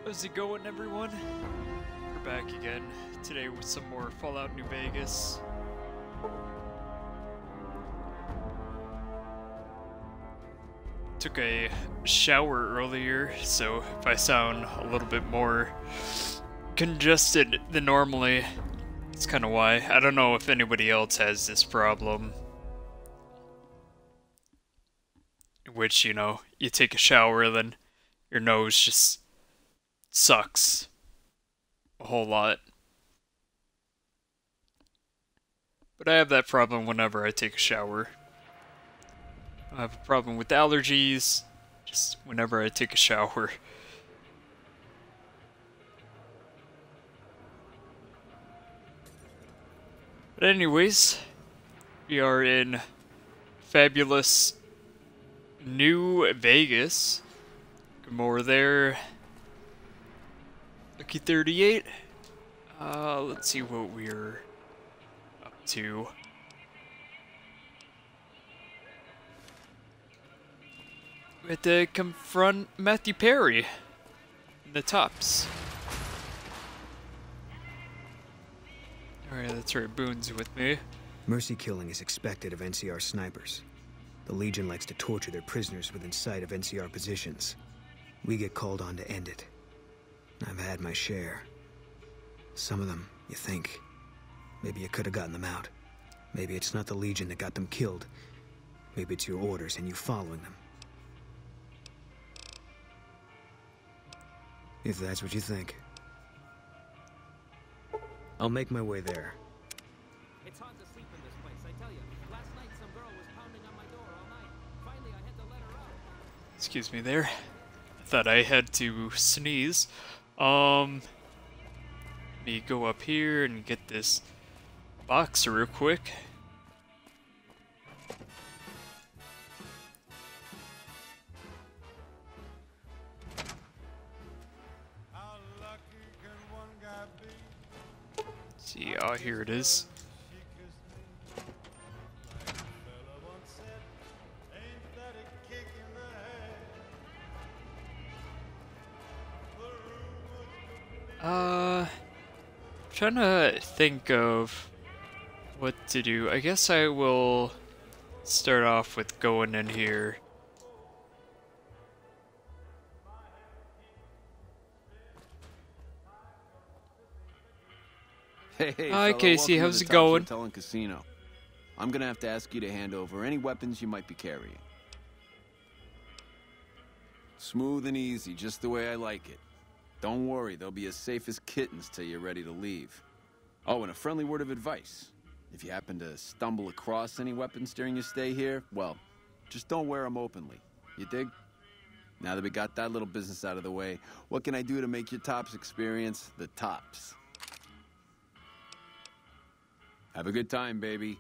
How's it going, everyone? We're back again today with some more Fallout New Vegas. Took a shower earlier, so if I sound a little bit more congested than normally, that's kind of why. I don't know if anybody else has this problem. Which, you know, you take a shower, then your nose just sucks a whole lot. But I have that problem whenever I take a shower. I have a problem with allergies just whenever I take a shower. But anyways, we are in fabulous New Vegas. Good more there. Lucky 38. Let's see what we're up to. We had to confront Matthew Perry in the tops. Alright, that's right, Boone's with me. Mercy killing is expected of NCR snipers. The Legion likes to torture their prisoners within sight of NCR positions. We get called on to end it. I've had my share. Some of them, you think. Maybe you could have gotten them out. Maybe it's not the Legion that got them killed. Maybe it's your orders and you following them. If that's what you think. I'll make my way there. It's hard to sleep in this place, I tell you. Last night some girl was pounding on my door all night. Finally I had to let her out. Excuse me there. I thought I had to sneeze. Let me go up here and get this box real quick. See, here it is. Trying to think of what to do. I guess I will start off with going in here. Hey, Hi, fella, Casey. welcome How's to it the Tops going? Hotel and Casino. I'm gonna have to ask you to hand over any weapons you might be carrying. Smooth and easy, just the way I like it. Don't worry, they'll be as safe as kittens till you're ready to leave. Oh, and a friendly word of advice. If you happen to stumble across any weapons during your stay here, well, just don't wear them openly. You dig? Now that we got that little business out of the way, what can I do to make your Tops experience the tops? Have a good time, baby.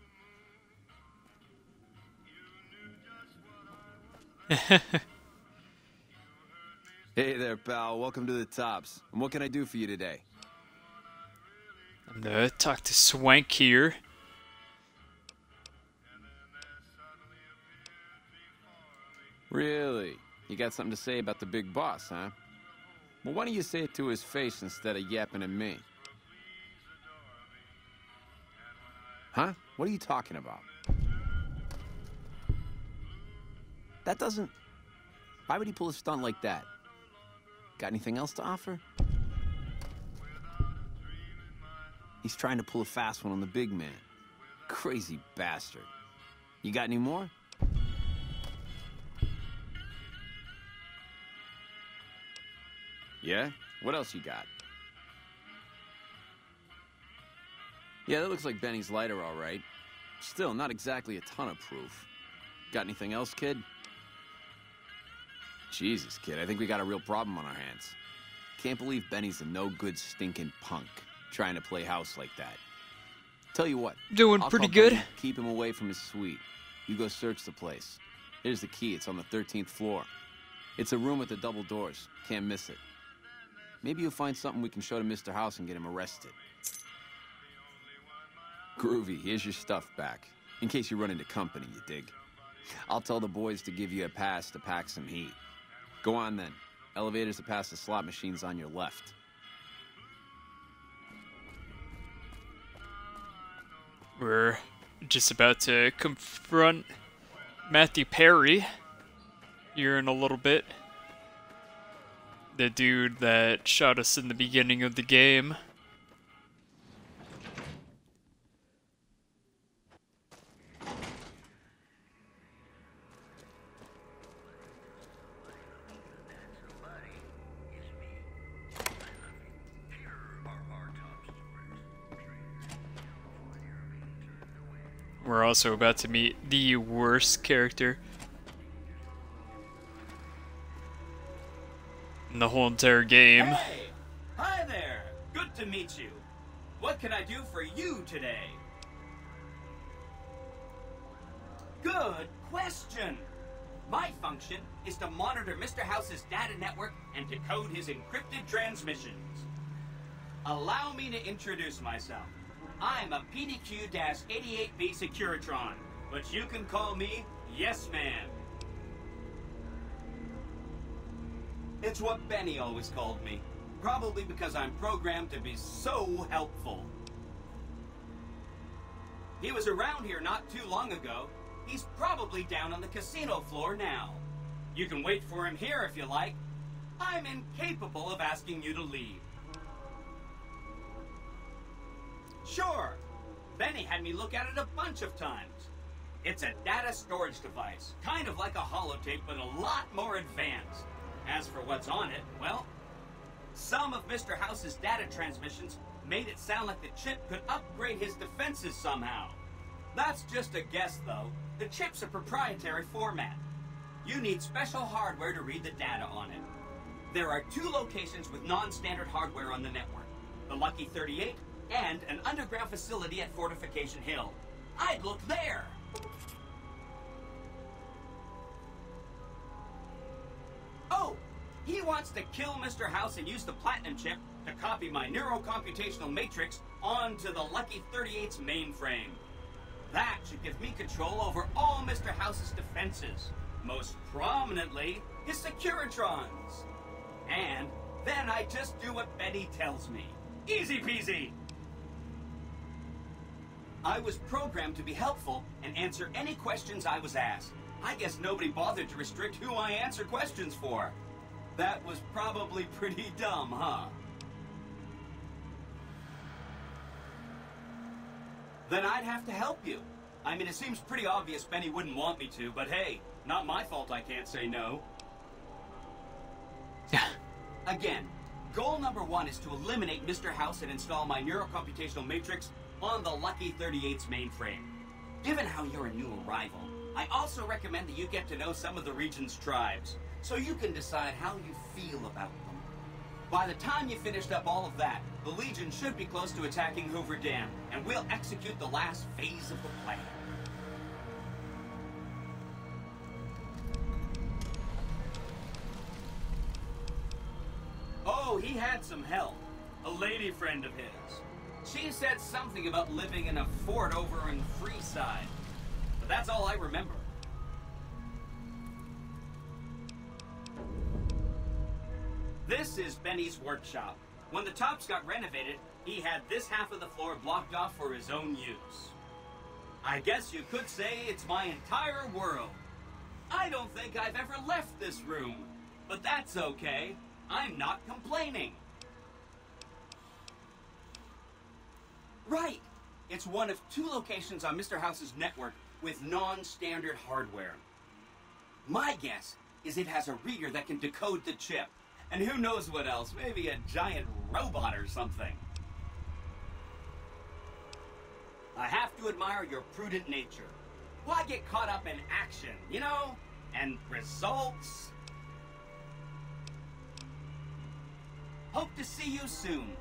Hey there, pal. Welcome to the Tops. And what can I do for you today? I'm gonna talk to Swank here. Really? You got something to say about the big boss, huh? Well, why don't you say it to his face instead of yapping at me? Huh? What are you talking about? That doesn't... Why would he pull a stunt like that? Got anything else to offer? He's trying to pull a fast one on the big man. Crazy bastard. You got any more? Yeah? What else you got? Yeah, that looks like Benny's lighter, all right. Still, not exactly a ton of proof. Got anything else, kid? Jesus, kid, I think we got a real problem on our hands. Can't believe Benny's a no-good stinking punk, trying to play house like that. Tell you what. Doing I'll pretty call good. Benny, keep him away from his suite. You go search the place. Here's the key. It's on the 13th floor. It's a room with the double doors. Can't miss it. Maybe you'll find something we can show to Mr. House and get him arrested. Groovy, here's your stuff back. In case you run into company, you dig. I'll tell the boys to give you a pass to pack some heat. Go on then. Elevators are past the slot machines on your left. We're just about to confront Matthew Perry here in a little bit. The dude that shot us in the beginning of the game. We're also about to meet the worst character in the whole entire game. Hey! Hi there! Good to meet you. What can I do for you today? Good question! My function is to monitor Mr. House's data network and decode his encrypted transmissions. Allow me to introduce myself. I'm a PDQ-88B Securitron, but you can call me Yes Man. It's what Benny always called me, probably because I'm programmed to be so helpful. He was around here not too long ago. He's probably down on the casino floor now. You can wait for him here if you like. I'm incapable of asking you to leave. Sure. Benny had me look at it a bunch of times. It's a data storage device, kind of like a holotape, but a lot more advanced. As for what's on it, well, some of Mr. House's data transmissions made it sound like the chip could upgrade his defenses somehow. That's just a guess, though. The chip's a proprietary format. You need special hardware to read the data on it. There are 2 locations with non-standard hardware on the network. The Lucky 38 and an underground facility at Fortification Hill. I'd look there! Oh! He wants to kill Mr. House and use the Platinum chip to copy my neurocomputational matrix onto the Lucky 38's mainframe. That should give me control over all Mr. House's defenses, most prominently his Securitrons. And then I just do what Betty tells me. Easy peasy! I was programmed to be helpful and answer any questions I was asked. I guess nobody bothered to restrict who I answer questions for. That was probably pretty dumb, huh? Then I'd have to help you. I mean, it seems pretty obvious Benny wouldn't want me to, but hey, not my fault I can't say no. Again, goal number 1 is to eliminate Mr. House and install my neurocomputational matrix on the Lucky 38's mainframe. Given how you're a new arrival, I also recommend that you get to know some of the region's tribes, so you can decide how you feel about them. By the time you finished up all of that, the Legion should be close to attacking Hoover Dam, and we'll execute the last phase of the plan. Oh, he had some help. A lady friend of his. She said something about living in a fort over in Freeside. But that's all I remember. This is Benny's workshop. When the Tops got renovated, he had this half of the floor blocked off for his own use. I guess you could say it's my entire world. I don't think I've ever left this room, but that's okay. I'm not complaining. Right. It's one of 2 locations on Mr. House's network with non-standard hardware. My guess is it has a reader that can decode the chip. And who knows what else, maybe a giant robot or something. I have to admire your prudent nature. Why get caught up in action, you know? And results? Hope to see you soon.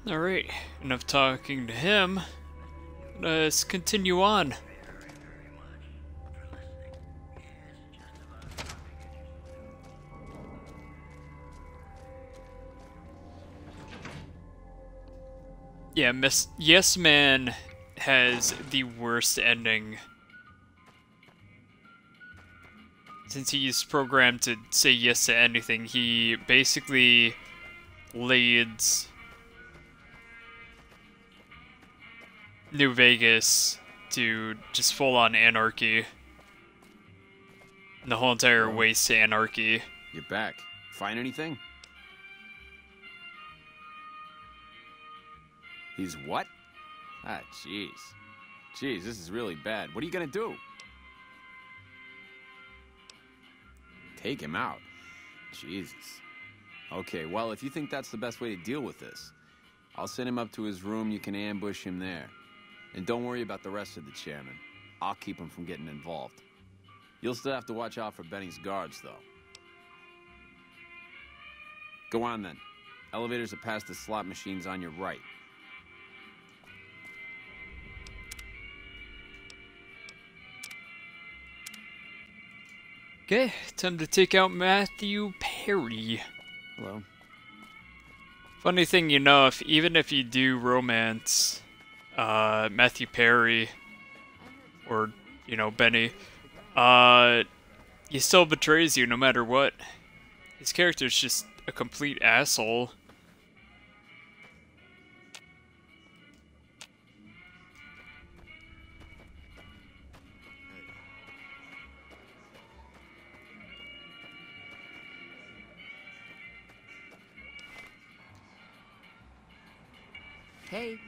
Alright, enough talking to him. Let's continue on. Yeah, Yes Man has the worst ending since he's programmed to say yes to anything, he basically leads New Vegas to just full-on anarchy. And the whole entire waste to anarchy. You're back. Find anything? He's what? Ah, jeez. Jeez, this is really bad. What are you gonna do? Take him out? Jesus. Okay, well, if you think that's the best way to deal with this, I'll send him up to his room. You can ambush him there. And don't worry about the rest of the chairman. I'll keep him from getting involved. You'll still have to watch out for Benny's guards, though. Go on, then. Elevators are past the slot machines on your right. Okay, time to take out Matthew Perry. Hello. Funny thing, you know, even if you do romance Matthew Perry or, you know, Benny, he still betrays you no matter what. His character's just a complete asshole. Hey.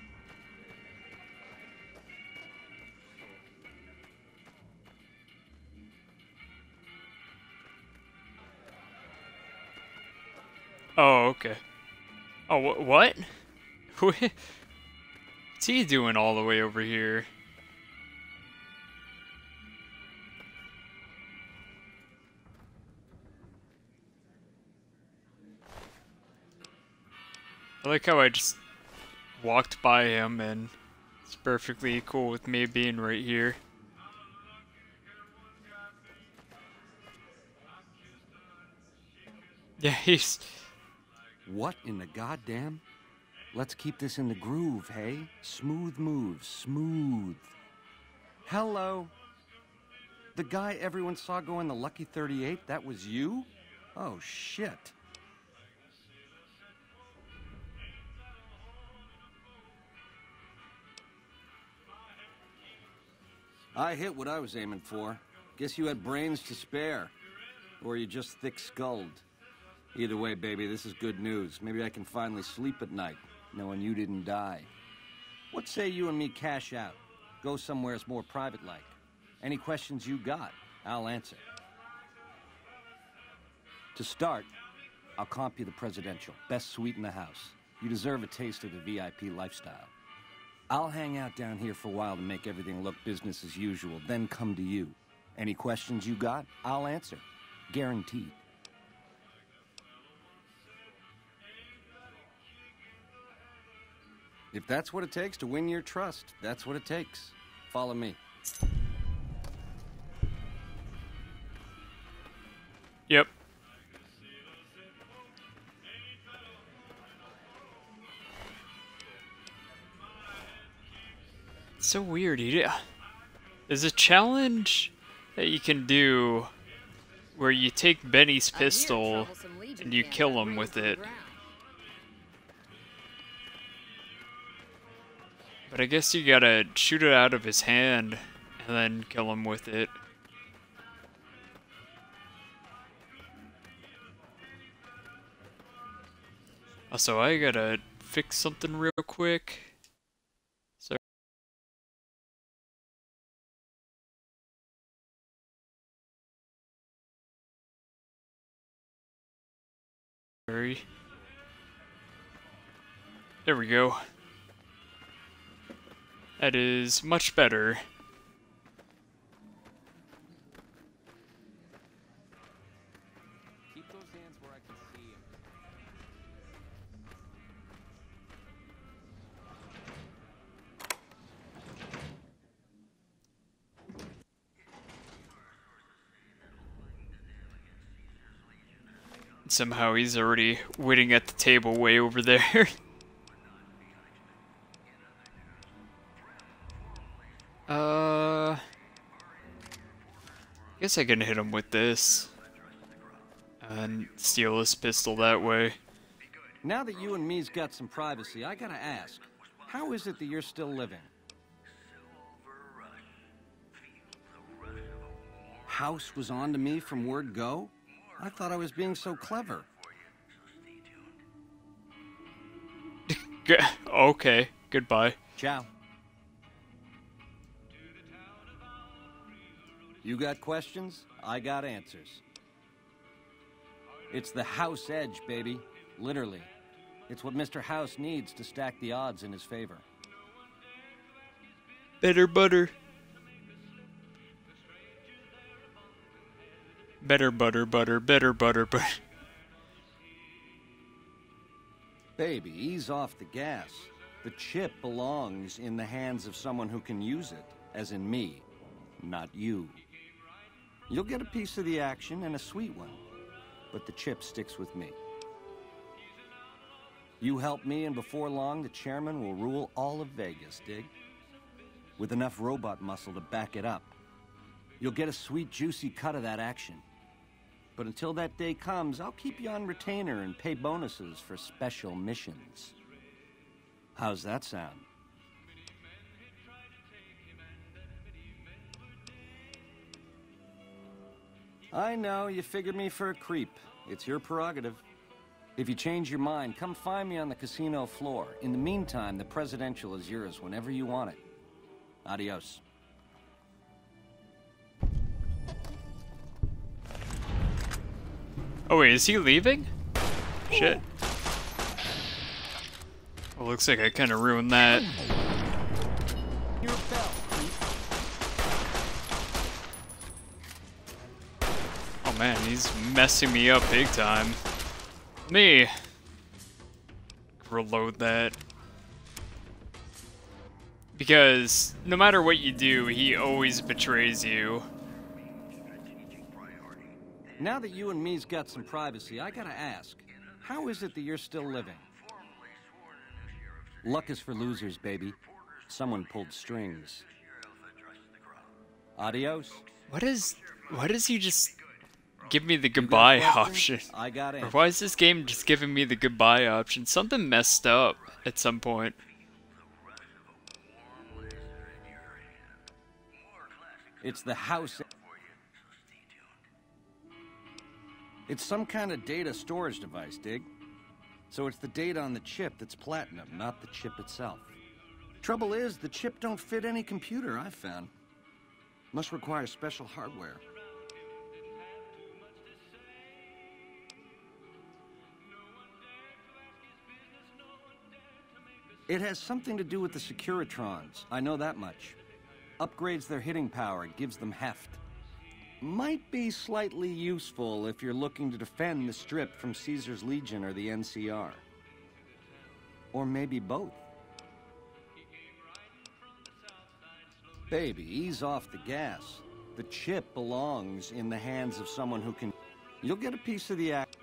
Oh, okay. Oh, what? What's he doing all the way over here? I like how I just walked by him and it's perfectly cool with me being right here. Yeah, he's... What in the goddamn? Let's keep this in the groove, hey? Smooth moves, smooth. Hello? The guy everyone saw go in the Lucky 38, that was you? Oh, shit. I hit what I was aiming for. Guess you had brains to spare. Or you just thick-skulled. Either way, baby, this is good news. Maybe I can finally sleep at night, knowing you didn't die. What say you and me cash out? Go somewhere more private-like. Any questions you got, I'll answer. To start, I'll comp you the presidential. Best suite in the house. You deserve a taste of the VIP lifestyle. I'll hang out down here for a while to make everything look business as usual, then come to you. Any questions you got, I'll answer. Guaranteed. If that's what it takes to win your trust, that's what it takes. Follow me. Yep. It's so weird. There's a challenge that you can do where you take Benny's pistol and you kill him with it. But I guess you gotta shoot it out of his hand and then kill him with it. Also, I gotta fix something real quick. Sorry. There we go. That is much better. Keep those hands where I can see them. Somehow he's already waiting at the table way over there. Guess I can hit him with this. And steal his pistol that way. Now that you and me's got some privacy, I gotta ask, how is it that you're still living? House was on to me from word go? I thought I was being so clever. Okay, goodbye. Ciao. You got questions? I got answers. It's the House Edge, baby. Literally. It's what Mr. House needs to stack the odds in his favor. Better butter. Better butter, butter, better butter, butter. Baby, ease off the gas. The chip belongs in the hands of someone who can use it, as in me, not you. You'll get a piece of the action and a sweet one, but the chip sticks with me. You help me, and before long, the chairman will rule all of Vegas, dig? With enough robot muscle to back it up. You'll get a sweet, juicy cut of that action. But until that day comes, I'll keep you on retainer and pay bonuses for special missions. How's that sound? I know, you figured me for a creep. It's your prerogative. If you change your mind, come find me on the casino floor. In the meantime, the presidential is yours whenever you want it. Adios. Oh wait, is he leaving? Shit. Well, looks like I kind of ruined that. Your bell, creep. Oh man, he's messing me up big time. Let me reload that. Because no matter what you do, he always betrays you. Now that you and me's got some privacy, I gotta ask, how is it that you're still living? Luck is for losers, baby. Someone pulled strings. Adios. Why does he just give me the goodbye option? I got Or it. why is this game just giving me the goodbye option? Something messed up at some point. It's the House. It's some kind of data storage device, dig? So it's the data on the chip that's platinum, not the chip itself. Trouble is, the chip don't fit any computer I've found. Must require special hardware. It has something to do with the Securitrons, I know that much. Upgrades their hitting power, gives them heft. Might be slightly useful if you're looking to defend the Strip from Caesar's Legion or the NCR. Or maybe both. Baby, ease off the gas. The chip belongs in the hands of someone who can... You'll get a piece of the act.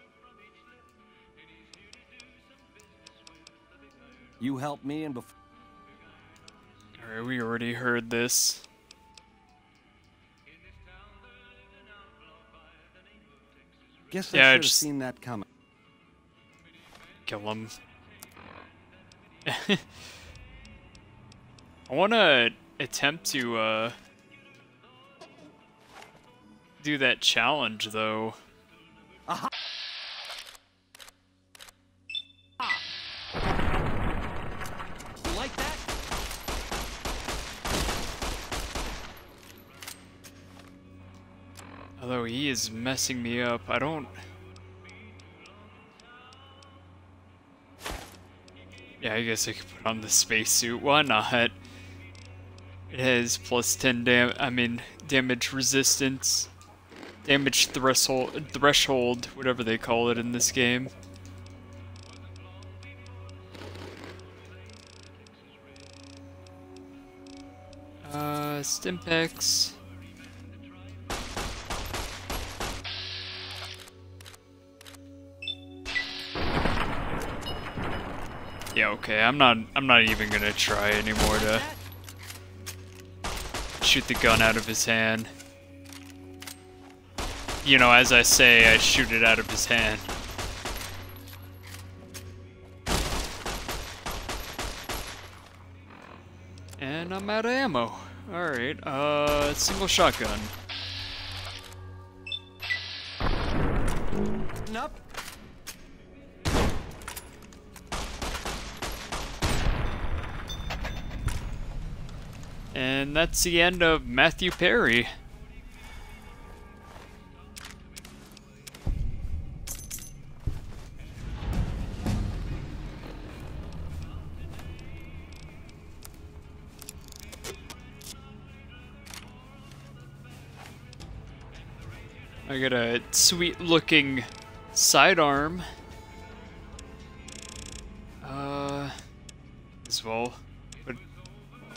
You help me and before... Alright, we already heard this. Guess Yeah, I should have just- seen that coming. Kill him. I wanna attempt to, do that challenge, though. Aha! You like that? Although he is messing me up, I don't... Yeah, I guess I could put on the spacesuit. Why not? It has plus 10 damage resistance, damage threshold, whatever they call it in this game. Stimpex. Yeah, okay, I'm not even gonna try anymore to shoot the gun out of his hand. you know, as I say, I shoot it out of his hand. And I'm out of ammo. Alright, single shotgun. Nope. And that's the end of Matthew Perry. I got a sweet looking sidearm. As well. Put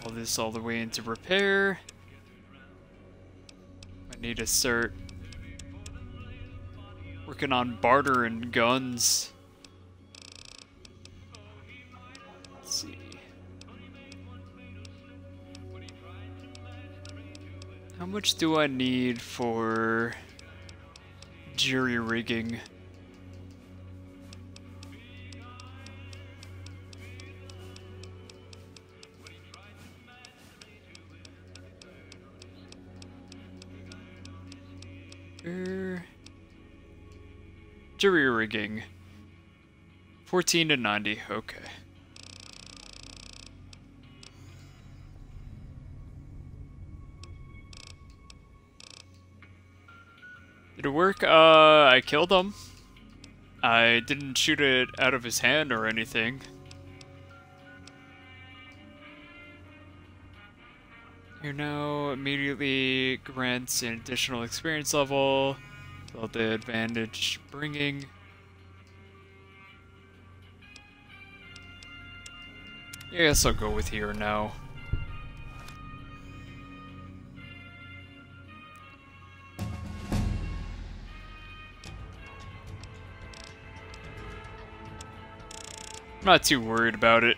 all this all the way into repair. I need to start working on barter and guns. Let's see. How much do I need for jury rigging? Jury rigging. 14 to 90, okay. Did it work? I killed him. I didn't shoot it out of his hand or anything. Here now immediately grants an additional experience level. Well, the advantage bringing. Yeah, I guess I'll go with here now. I'm not too worried about it.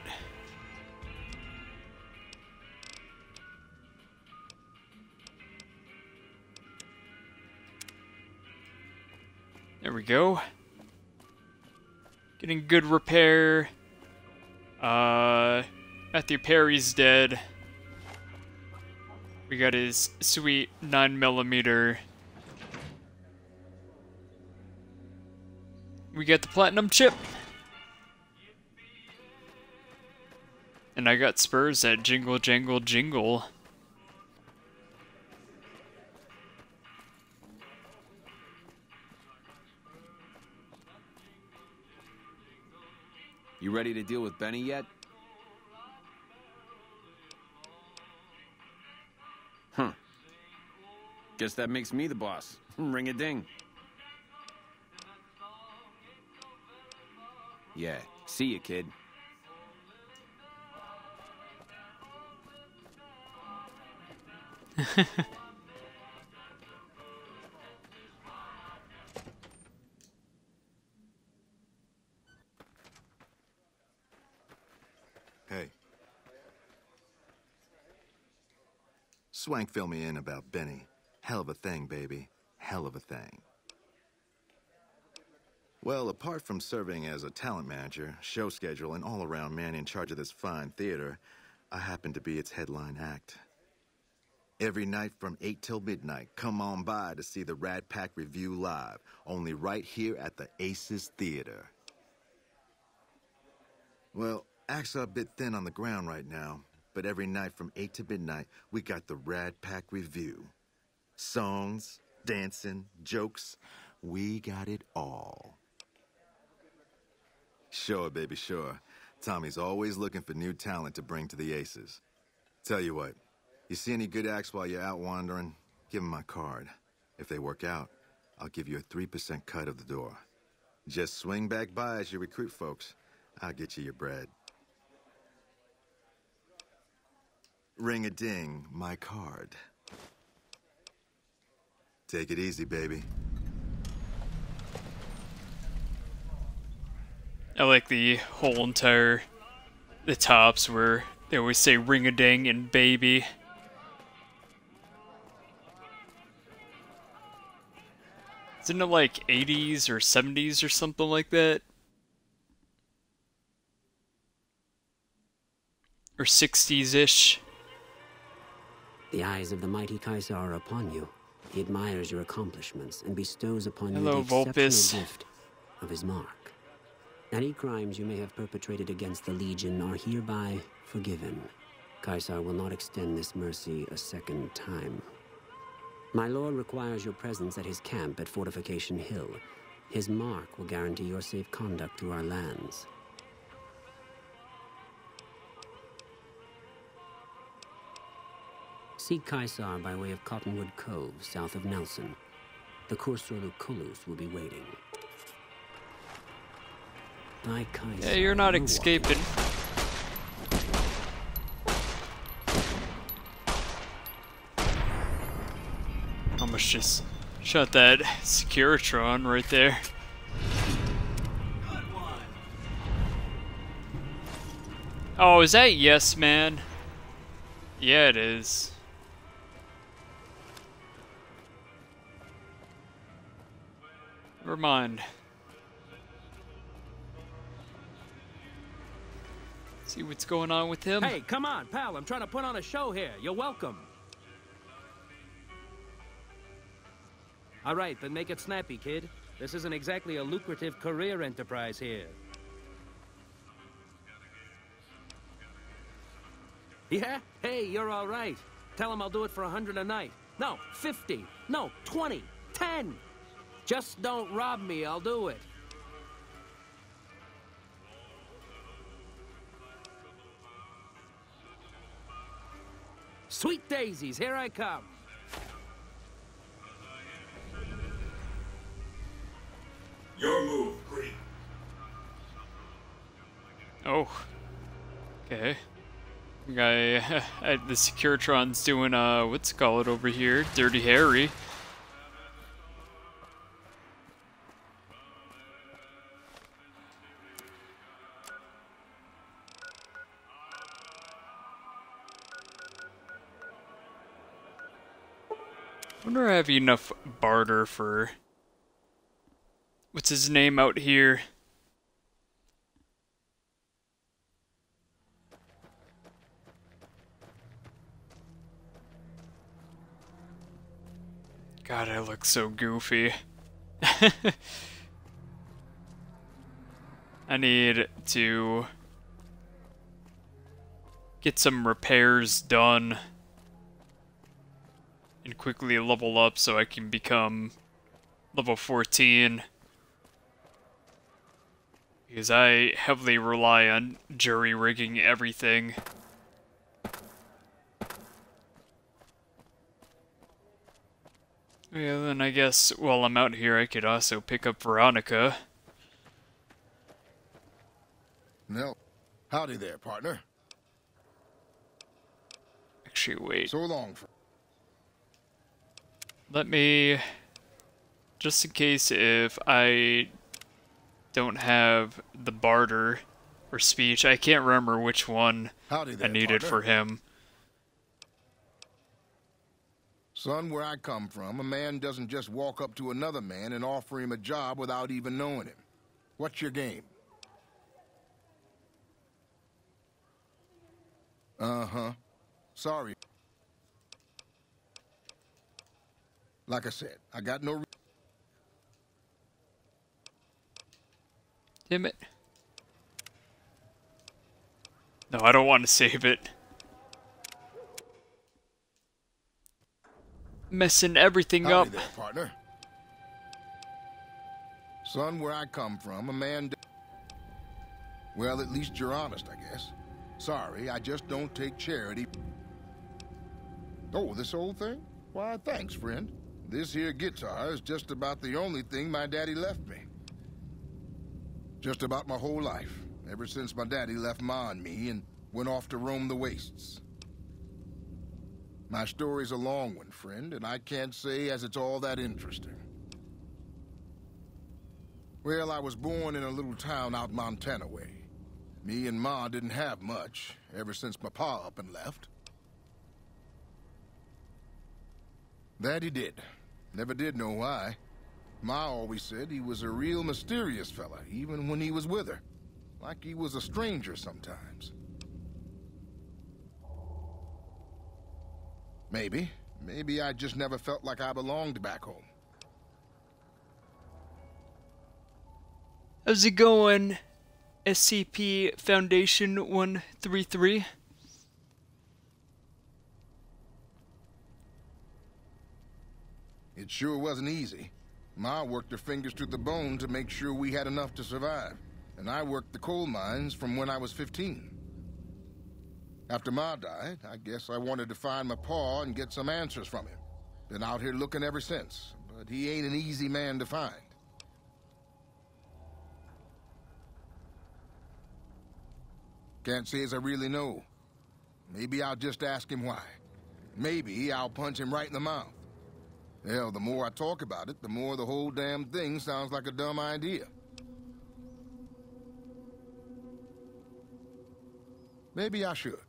There we go. Getting good repair. Matthew Perry's dead. We got his sweet 9mm. We got the platinum chip. And I got spurs that jingle, jangle, jingle. You ready to deal with Benny yet? Huh. Guess that makes me the boss. Ring-a-ding. Yeah, see you, kid. Hey. Swank fill me in about Benny. Hell of a thing, baby. Hell of a thing. Well, apart from serving as a talent manager, show schedule, and all-around man in charge of this fine theater, I happen to be its headline act. Every night from 8 till midnight, come on by to see the Rat Pack Review live, only right here at the Aces Theater. Well, acts are a bit thin on the ground right now, but every night from 8 to midnight, we got the Rat Pack Review. Songs, dancing, jokes, we got it all. Sure, baby, sure. Tommy's always looking for new talent to bring to the Aces. Tell you what, you see any good acts while you're out wandering, give them my card. If they work out, I'll give you a 3% cut of the door. Just swing back by as you recruit folks. I'll get you your bread. Ring-a-ding, my card. Take it easy, baby. I like the whole entire, the tops where they always say ring-a-ding and baby. Isn't it like 80s or 70s or something like that? Or 60s-ish? The eyes of the mighty Caesar are upon you. He admires your accomplishments and bestows upon Hello, you the Vulpes. exceptional gift of his mark. Any crimes you may have perpetrated against the Legion are hereby forgiven. Caesar will not extend this mercy a second time. My lord requires your presence at his camp at Fortification Hill. His mark will guarantee your safe conduct through our lands. Seek Caesar by way of Cottonwood Cove, south of Nelson. The Cursor Lucullus will be waiting. By Caesar, Yeah, you're not escaping. Almost just shot that Securitron right there. Good one. Oh, is that Yes Man? Yeah, it is. Never mind. See what's going on with him. Hey, come on, pal. I'm trying to put on a show here. You're welcome. All right, then make it snappy, kid. This isn't exactly a lucrative career enterprise here. Yeah? Hey, you're all right. Tell him I'll do it for 100 a night. No, 50. No, 20. 10. Just don't rob me. I'll do it. Sweet daisies, here I come. Your move, Greek. Oh. Okay. Guy, the Securitron's doing, what's it called over here? Dirty Harry. Wonder if I have enough barter for... What's his name out here? God, I look so goofy. I need to get some repairs done and quickly level up so I can become level 14. Because I heavily rely on jury-rigging everything. Yeah, then I guess while I'm out here I could also pick up Veronica. No. Howdy there, partner. Actually, wait. So long. Let me... Just in case if I don't have the barter or speech, I can't remember which one Howdy there, I needed partner. for him. Son, where I come from, a man doesn't just walk up to another man and offer him a job without even knowing him. What's your game? Uh-huh. Sorry. Like I said, I got no... Damn it. No, I don't want to save it. Messing everything Howdy up. there, partner. Son, where I come from, a man... Well, at least you're honest, I guess. Sorry, I just don't take charity. Oh, this old thing? Why, thanks, friend. This here guitar is just about the only thing my daddy left me. Just about my whole life, ever since my daddy left Ma and me and went off to roam the wastes. My story's a long one, friend, and I can't say as it's all that interesting. Well, I was born in a little town out Montana way. Me and Ma didn't have much, ever since my pa up and left. That he did. Never did know why. Ma always said he was a real mysterious fella, even when he was with her. Like he was a stranger sometimes. Maybe. Maybe I just never felt like I belonged back home. How's it going, SCP Foundation 133? It sure wasn't easy. Ma worked her fingers to the bone to make sure we had enough to survive. And I worked the coal mines from when I was 15. After Ma died, I guess I wanted to find my pa and get some answers from him. Been out here looking ever since, but he ain't an easy man to find. Can't say as I really know. Maybe I'll just ask him why. Maybe I'll punch him right in the mouth. Hell, the more I talk about it, the more the whole damn thing sounds like a dumb idea. Maybe I should.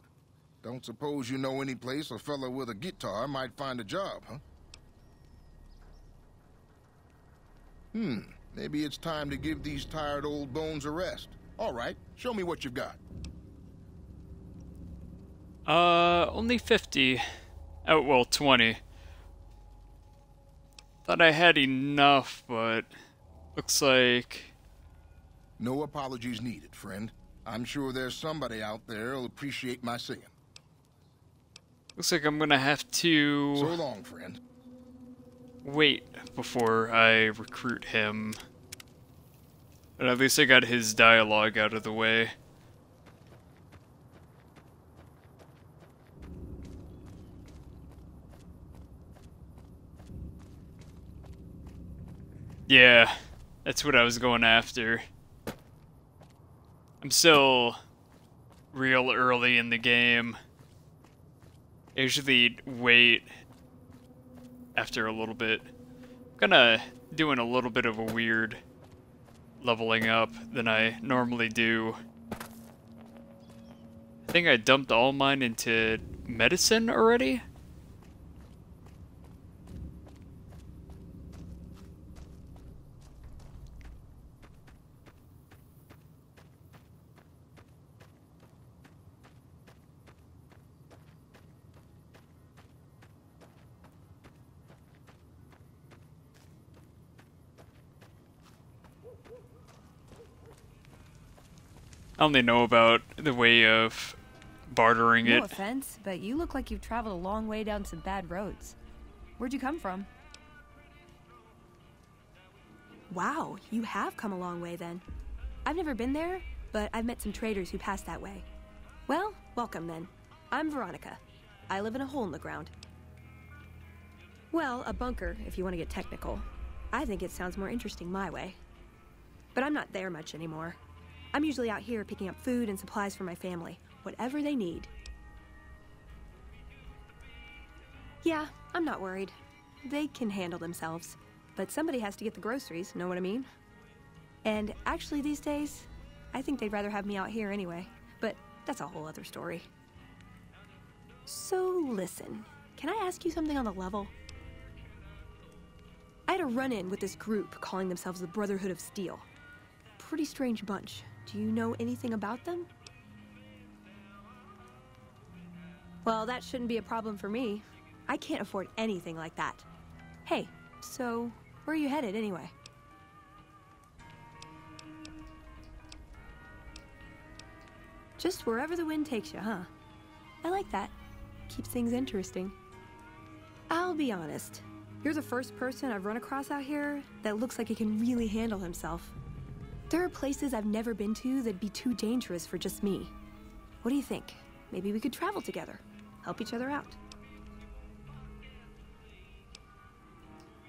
Don't suppose you know any place a fella with a guitar might find a job, huh? Maybe it's time to give these tired old bones a rest. All right, show me what you've got. Only 50. Oh, well, 20. Thought I had enough, but looks like... No apologies needed, friend. I'm sure there's somebody out there who'll appreciate my singing. Looks like I'm gonna have to... So long, friend. Wait before I recruit him. But at least I got his dialogue out of the way. Yeah, that's what I was going after. I'm still real early in the game. I usually wait after a little bit. I'm kinda doing a little bit of a weird leveling up than I normally do. I think I dumped all mine into medicine already? I only know about the way of bartering it. No offense, but you look like you've traveled a long way down some bad roads. Where'd you come from? Wow, you have come a long way then. I've never been there, but I've met some traders who pass that way. Well, welcome then. I'm Veronica. I live in a hole in the ground. Well, a bunker, if you want to get technical. I think it sounds more interesting my way. But I'm not there much anymore. I'm usually out here picking up food and supplies for my family, whatever they need. Yeah, I'm not worried. They can handle themselves. But somebody has to get the groceries, know what I mean? And actually these days, I think they'd rather have me out here anyway. But that's a whole other story. So listen, can I ask you something on the level? I had a run-in with this group calling themselves the Brotherhood of Steel. Pretty strange bunch. Do you know anything about them? Well, that shouldn't be a problem for me. I can't afford anything like that. Hey, so where are you headed anyway? Just wherever the wind takes you, huh? I like that. Keeps things interesting. I'll be honest. You're the first person I've run across out here that looks like he can really handle himself. There are places I've never been to that'd be too dangerous for just me. What do you think? Maybe we could travel together, help each other out.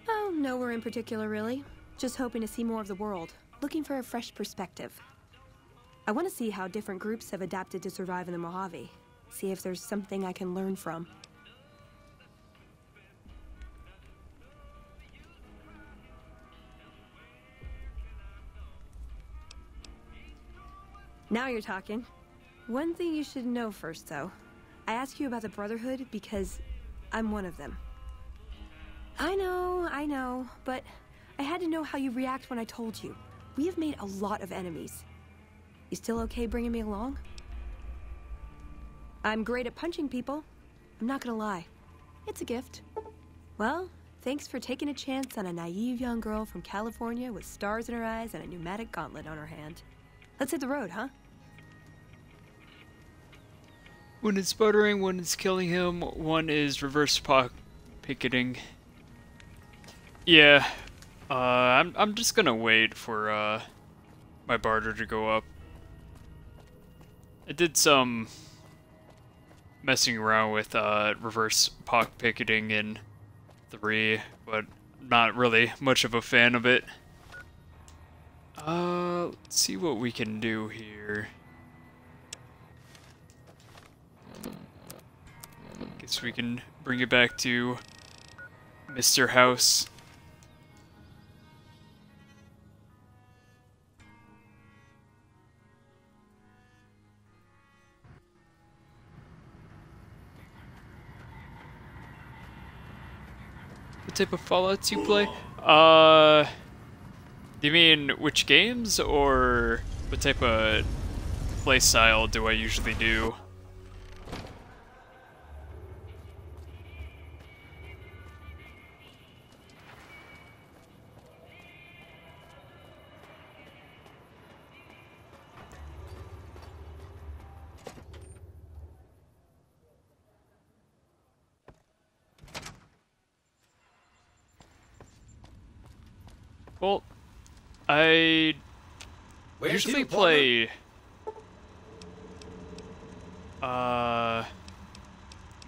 Oh, nowhere in particular, really. Just hoping to see more of the world, looking for a fresh perspective. I want to see how different groups have adapted to survive in the Mojave, see if there's something I can learn from. Now you're talking. One thing you should know first, though. I ask you about the Brotherhood because I'm one of them. I know, but I I had to know how you react when I told you. We have made a lot of enemies. You still okay bringing me along? I'm great at punching people. I'm not gonna lie. It's a gift. Well, thanks for taking a chance on a naive young girl from California with stars in her eyes and a pneumatic gauntlet on her hand. Let's hit the road, huh? One is sputtering, one is killing him, one is reverse picketing. Yeah, I'm just gonna wait for my barter to go up. I did some messing around with reverse picketing in 3, but not really much of a fan of it. Let's see what we can do here. Guess we can bring it back to Mr. House. What type of Fallouts you play? Do you mean which games, or what type of play style do I usually do? Well, I usually play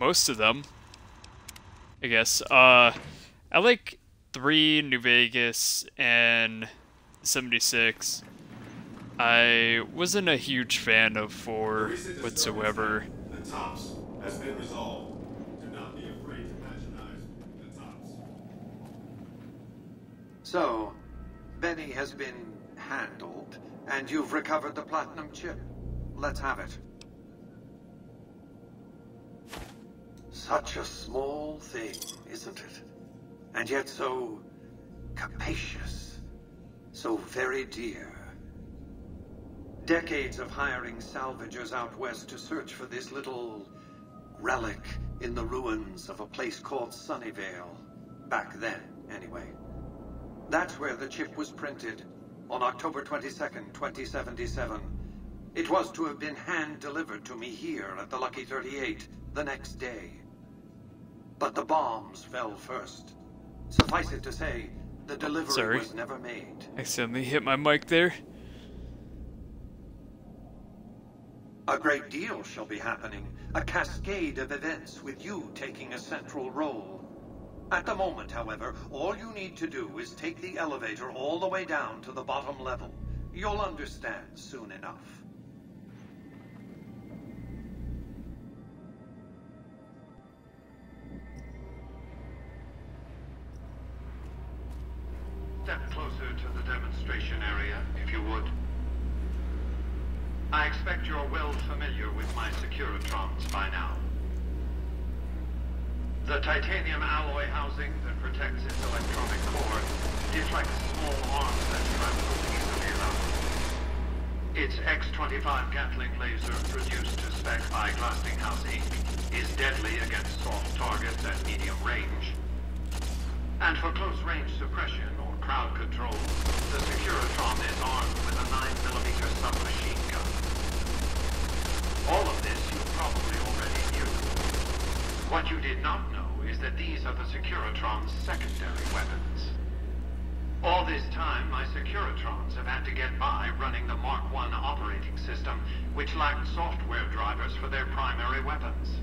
most of them, I guess. I like 3, New Vegas, and 76. I wasn't a huge fan of 4 whatsoever. The tops has been resolved. Do not be afraid to patronize the tops. So, Benny has been handled, and you've recovered the platinum chip. Let's have it. Such a small thing, isn't it? And yet so capacious, so very dear. Decades of hiring salvagers out west to search for this little relic in the ruins of a place called Sunnyvale. Back then, anyway. That's where the chip was printed, on October 22nd, 2077. It was to have been hand-delivered to me here at the Lucky 38 the next day. But the bombs fell first. Suffice it to say, the delivery was never made. Accidentally hit my mic there. A great deal shall be happening. A cascade of events with you taking a central role. At the moment, however, all you need to do is take the elevator all the way down to the bottom level. You'll understand soon enough. Step closer to the demonstration area, if you would. I expect you're well familiar with my Securitrons by now. The titanium alloy housing that protects its electronic core deflects small arms that travel easily enough. Its X-25 Gatling laser, produced to spec by Glastinghouse Inc., is deadly against soft targets at medium range. And for close-range suppression or crowd control, the Securitron is armed with a 9mm submachine gun. All of this you probably already knew. What you did not know is that these are the Securitron's secondary weapons. All this time, my Securitrons have had to get by running the Mark I operating system, which lacked software drivers for their primary weapons.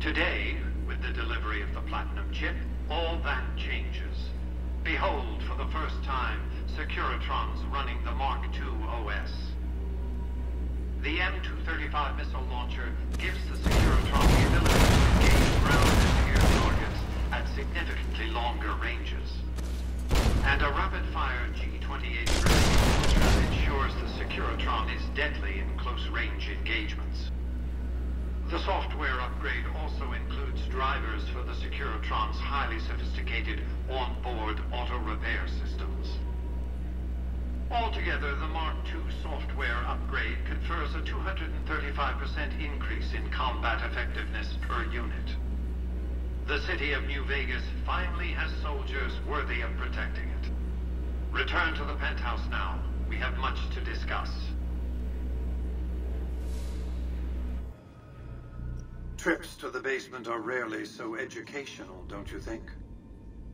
Today, with the delivery of the Platinum chip, all that changes. Behold, for the first time, Securitrons running the Mark II OS. The M235 missile launcher gives the Securitron the ability to engage ground and air targets at significantly longer ranges. And a rapid-fire G28 launcher ensures the Securitron is deadly in close-range engagements. The software upgrade also includes drivers for the Securotron's highly sophisticated on-board auto-repair systems. Altogether, the Mark II software upgrade confers a 235% increase in combat effectiveness per unit. The city of New Vegas finally has soldiers worthy of protecting it. Return to the penthouse now. We have much to discuss. Trips to the basement are rarely so educational, don't you think?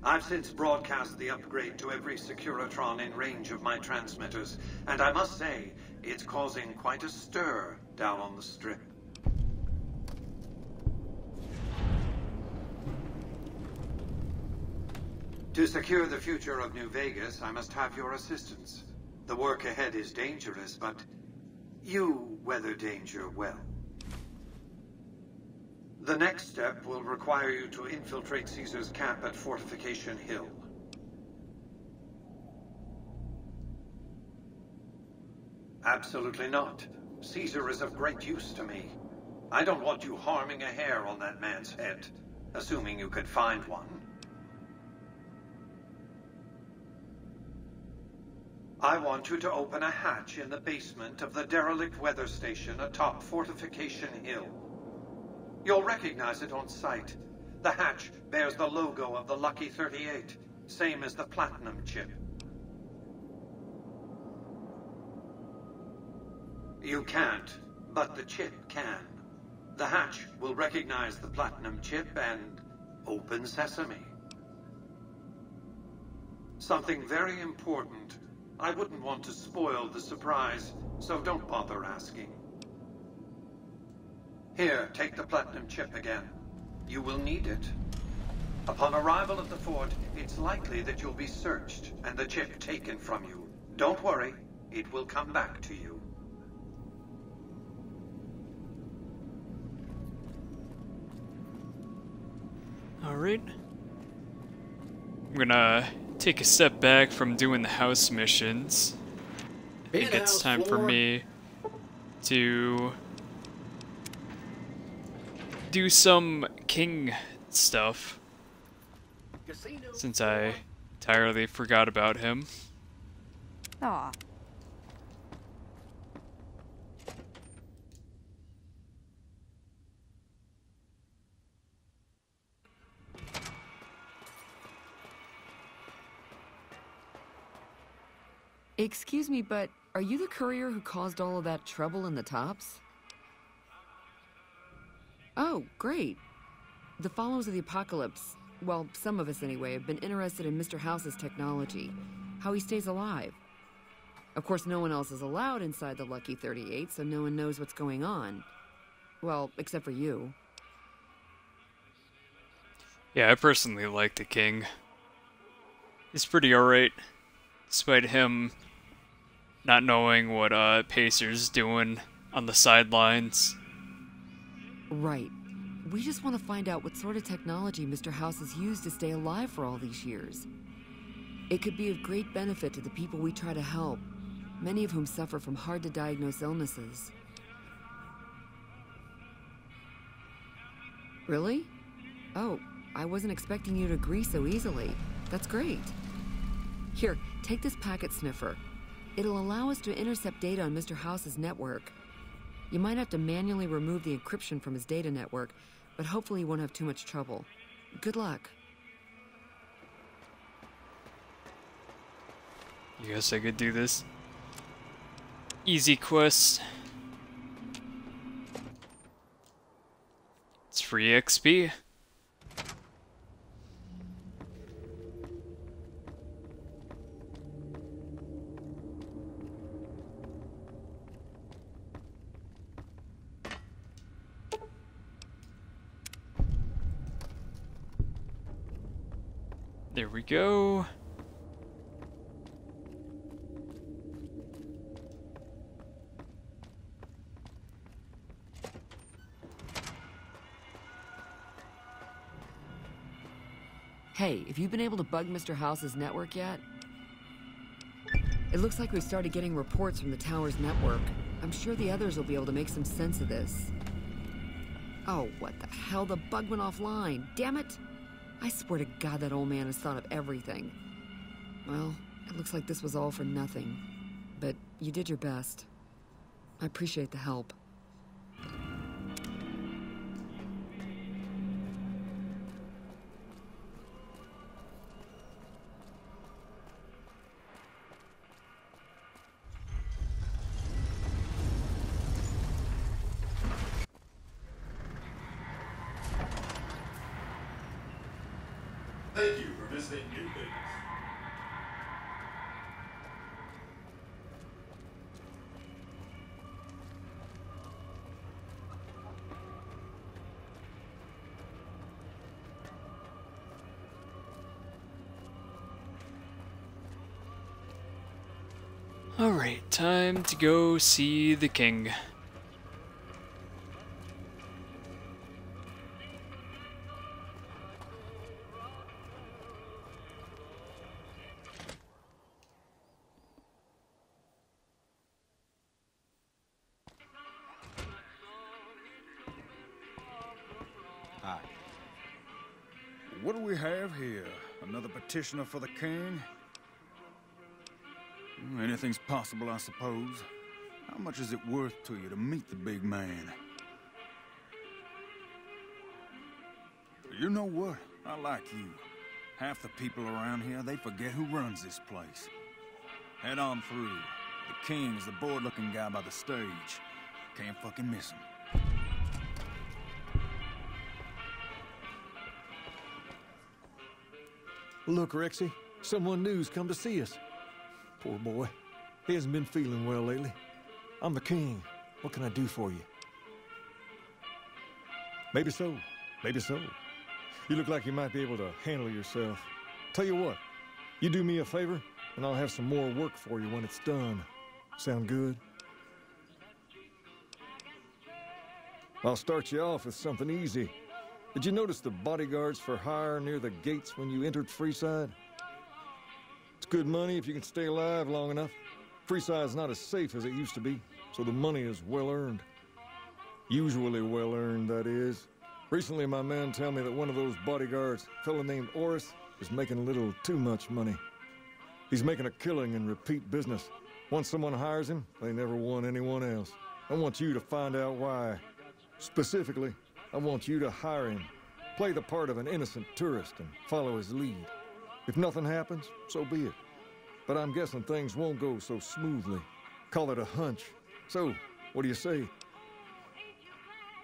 I've since broadcast the upgrade to every Securotron in range of my transmitters, and I must say, it's causing quite a stir down on the Strip. To secure the future of New Vegas, I must have your assistance. The work ahead is dangerous, but you weather danger well. The next step will require you to infiltrate Caesar's camp at Fortification Hill. Absolutely not. Caesar is of great use to me. I don't want you harming a hair on that man's head, assuming you could find one. I want you to open a hatch in the basement of the derelict weather station atop Fortification Hill. You'll recognize it on sight. The hatch bears the logo of the Lucky 38, same as the Platinum chip. You can't, but the chip can. The hatch will recognize the Platinum chip and open sesame. Something very important. I wouldn't want to spoil the surprise, so don't bother asking. Here, take the Platinum chip again. You will need it. Upon arrival at the fort, it's likely that you'll be searched and the chip taken from you. Don't worry, it will come back to you. Alright. I'm gonna take a step back from doing the house missions. I think it's time for me to do some king stuff, since I entirely forgot about him. Aw. Excuse me, but are you the courier who caused all of that trouble in the Tops? Oh, great. The followers of the Apocalypse, well, some of us anyway, have been interested in Mr. House's technology, how he stays alive. Of course, no one else is allowed inside the Lucky 38, so no one knows what's going on. Well, except for you. Yeah, I personally like the King. He's pretty alright, despite him not knowing what Pacer's doing on the sidelines. Right. We just want to find out what sort of technology Mr. House has used to stay alive for all these years. It could be of great benefit to the people we try to help, many of whom suffer from hard-to-diagnose illnesses. Really? Oh, I wasn't expecting you to agree so easily. That's great. Here, take this packet sniffer. It'll allow us to intercept data on Mr. House's network. You might have to manually remove the encryption from his data network, but hopefully you won't have too much trouble. Good luck. You guess I could do this? Easy quest. It's free XP. There we go. Hey, have you been able to bug Mr. House's network yet? It looks like we've started getting reports from the tower's network. I'm sure the others will be able to make some sense of this. Oh, what the hell? The bug went offline. Damn it! I swear to God that old man has thought of everything. Well, it looks like this was all for nothing. But you did your best. I appreciate the help. Thank you for visiting New Vegas. Alright, time to go see the king. Hi. What do we have here? Another petitioner for the king? Anything's possible, I suppose. How much is it worth to you to meet the big man? You know what? I like you. Half the people around here, they forget who runs this place. Head on through. The king is the bored-looking guy by the stage. Can't fucking miss him. Look, Rexy, someone new's come to see us. Poor boy. He hasn't been feeling well lately. I'm the king. What can I do for you? Maybe so. Maybe so. You look like you might be able to handle yourself. Tell you what, you do me a favor, and I'll have some more work for you when it's done. Sound good? I'll start you off with something easy. Did you notice the bodyguards for hire near the gates when you entered Freeside? It's good money if you can stay alive long enough. Freeside's not as safe as it used to be, so the money is well earned. Usually well earned, that is. Recently, my man told me that one of those bodyguards, a fellow named Oris, is making a little too much money. He's making a killing in repeat business. Once someone hires him, they never want anyone else. I want you to find out why. Specifically, I want you to hire him. Play the part of an innocent tourist and follow his lead. If nothing happens, so be it. But I'm guessing things won't go so smoothly. Call it a hunch. So, what do you say?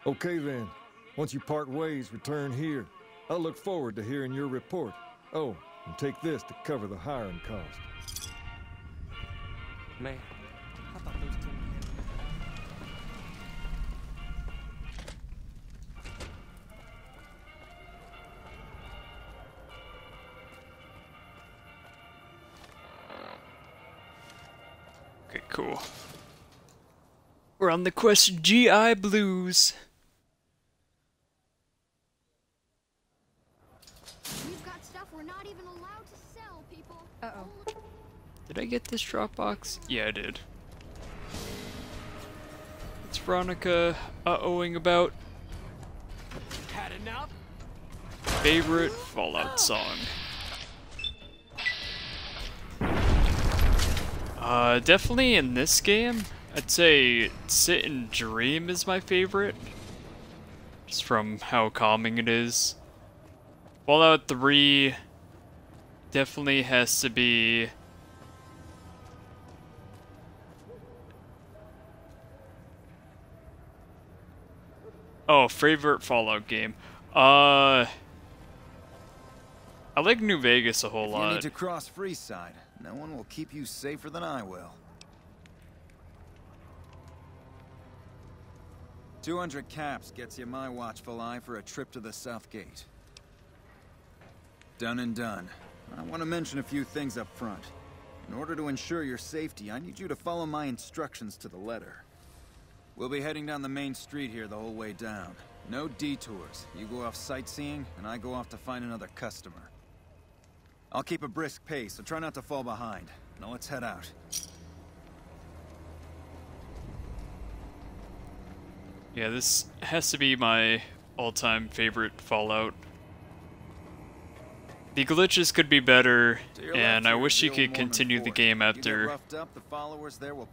Okay then. Once you part ways, return here. I'll look forward to hearing your report. Oh, and take this to cover the hiring cost. Man, I thought those two... Okay, cool. We're on the quest GI Blues. We've got stuff we're not even allowed to sell, people. Uh-oh. Did I get this Dropbox? Yeah, I did. What's Veronica uh-ohing about? Had enough? Favorite Fallout song. Definitely in this game, I'd say Sit and Dream is my favorite. Just from how calming it is. Fallout 3 definitely has to be... Oh, favorite Fallout game. I like New Vegas a whole lot. You need to cross Freeside. No one will keep you safer than I will. 200 caps gets you my watchful eye for a trip to the South Gate. Done and done. I want to mention a few things up front. In order to ensure your safety, I need you to follow my instructions to the letter. We'll be heading down the main street here the whole way down. No detours. You go off sightseeing, and I go off to find another customer. I'll keep a brisk pace, so try not to fall behind. Now let's head out. Yeah, this has to be my all-time favorite Fallout. The glitches could be better, and I wish you could continue the game after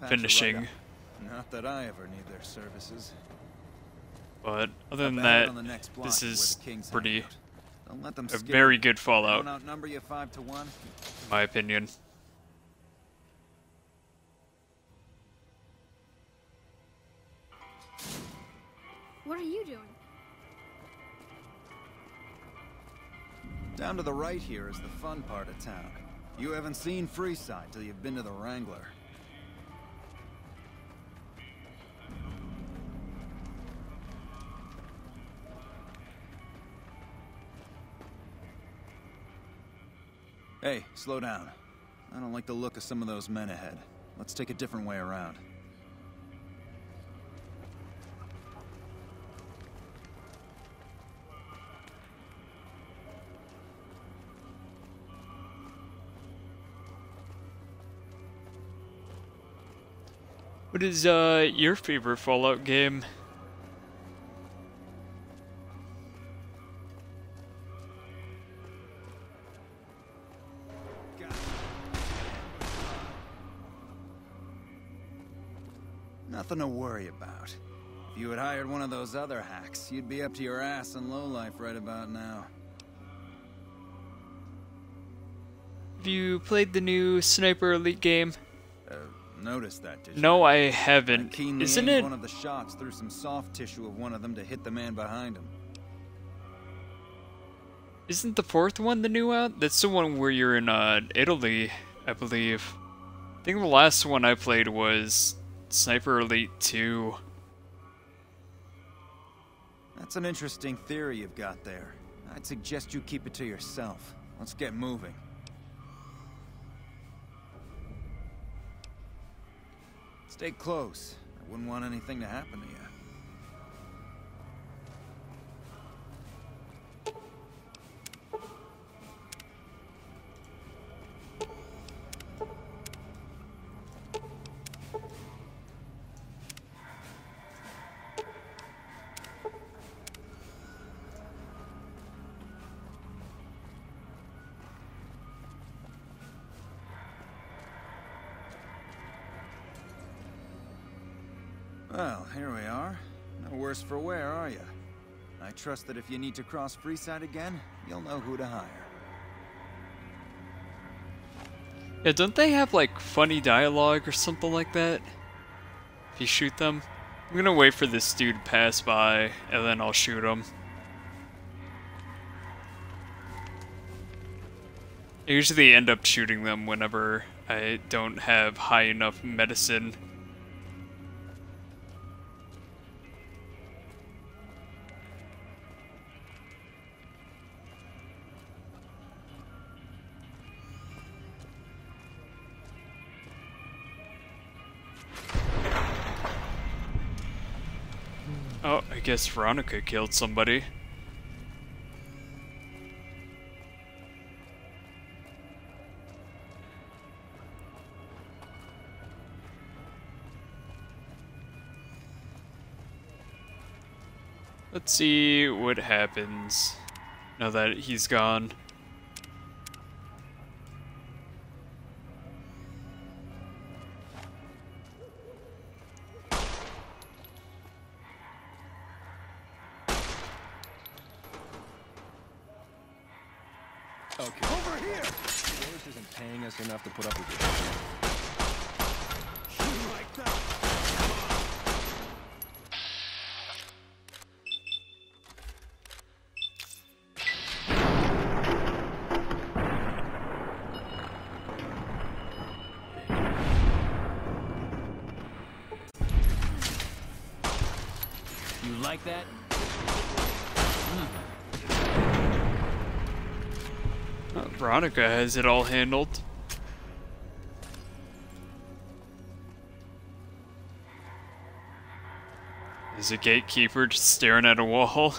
finishing. Not that I ever need their services. But other than that, this is pretty a very good Fallout, Outnumber you 5-1. in my opinion. What are you doing? Down to the right here is the fun part of town. You haven't seen Freeside till you've been to the Wrangler. Hey, slow down. I don't like the look of some of those men ahead. Let's take a different way around. What is your favorite Fallout game? Nothing to worry about. If you had hired one of those other hacks, you'd be up to your ass in lowlife right about now. Have you played the new Sniper Elite game? Noticed that, did you? No, I haven't. Keenly Isn't aimed it? one of the shots through some soft tissue of one of them to hit the man behind him. Isn't the fourth one the new one? That's the one where you're in Italy, I believe. I think the last one I played was Sniper Elite 2. That's an interesting theory you've got there. I'd suggest you keep it to yourself. Let's get moving. Stay close. I wouldn't want anything to happen to you. Well, here we are. No worse for wear, are you? I trust that if you need to cross Freeside again, you'll know who to hire. Yeah, don't they have like funny dialogue or something like that? If you shoot them? I'm gonna wait for this dude to pass by, and then I'll shoot him. I usually end up shooting them whenever I don't have high enough medicine. Oh, I guess Veronica killed somebody. Let's see what happens now that he's gone. Okay. Over here! Yours isn't paying us enough to put up with it. You like that? You like that? Veronica has it all handled. There's a gatekeeper just staring at a wall.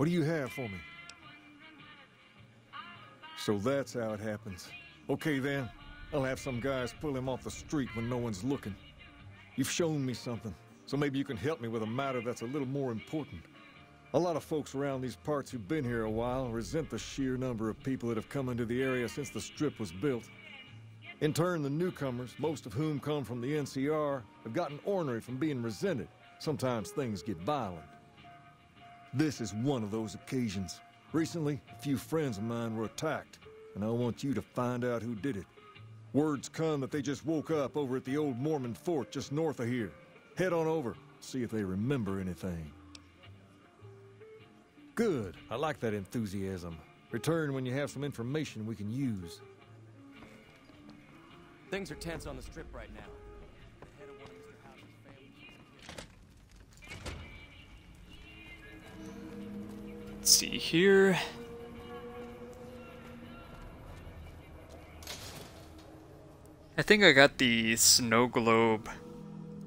What do you have for me? So that's how it happens. Okay then, I'll have some guys pull him off the street when no one's looking. You've shown me something, so maybe you can help me with a matter that's a little more important. A lot of folks around these parts who've been here a while resent the sheer number of people that have come into the area since the Strip was built. In turn, the newcomers, most of whom come from the NCR, have gotten ornery from being resented. Sometimes things get violent. This is one of those occasions. Recently, a few friends of mine were attacked, and I want you to find out who did it. Word's come that they just woke up over at the old Mormon fort just north of here. Head on over, see if they remember anything. Good. I like that enthusiasm. Return when you have some information we can use. Things are tense on the Strip right now. The head of one of Mr. House's family. Let's see here. I think I got the snow globe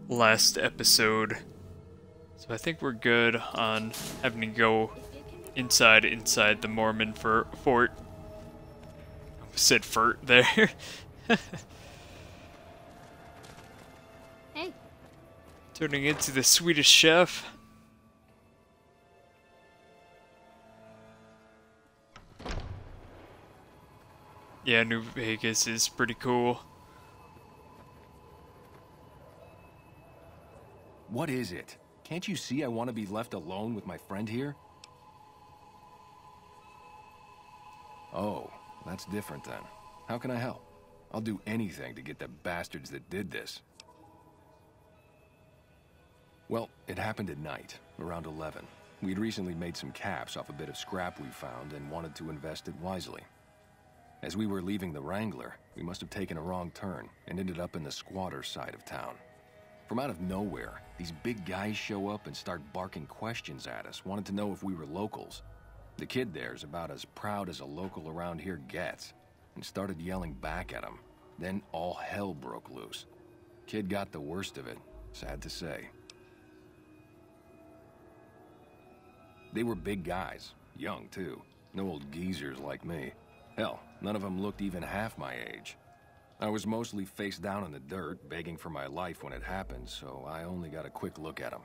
last episode. So I think we're good on having to go inside the Mormon fort. I said fort there. Hey. Turning into the Swedish chef. Yeah, New Vegas is pretty cool. What is it? Can't you see I want to be left alone with my friend here? Oh, that's different then. How can I help? I'll do anything to get the bastards that did this. Well, it happened at night, around 11. We'd recently made some caps off a bit of scrap we found and wanted to invest it wisely. As we were leaving the Wrangler, we must have taken a wrong turn and ended up in the squatter side of town. From out of nowhere, these big guys show up and start barking questions at us, wanted to know if we were locals. The kid there's about as proud as a local around here gets, and started yelling back at him. Then all hell broke loose. Kid got the worst of it, sad to say. They were big guys, young too, no old geezers like me. Hell, none of them looked even half my age. I was mostly face down in the dirt, begging for my life when it happened, so I only got a quick look at them.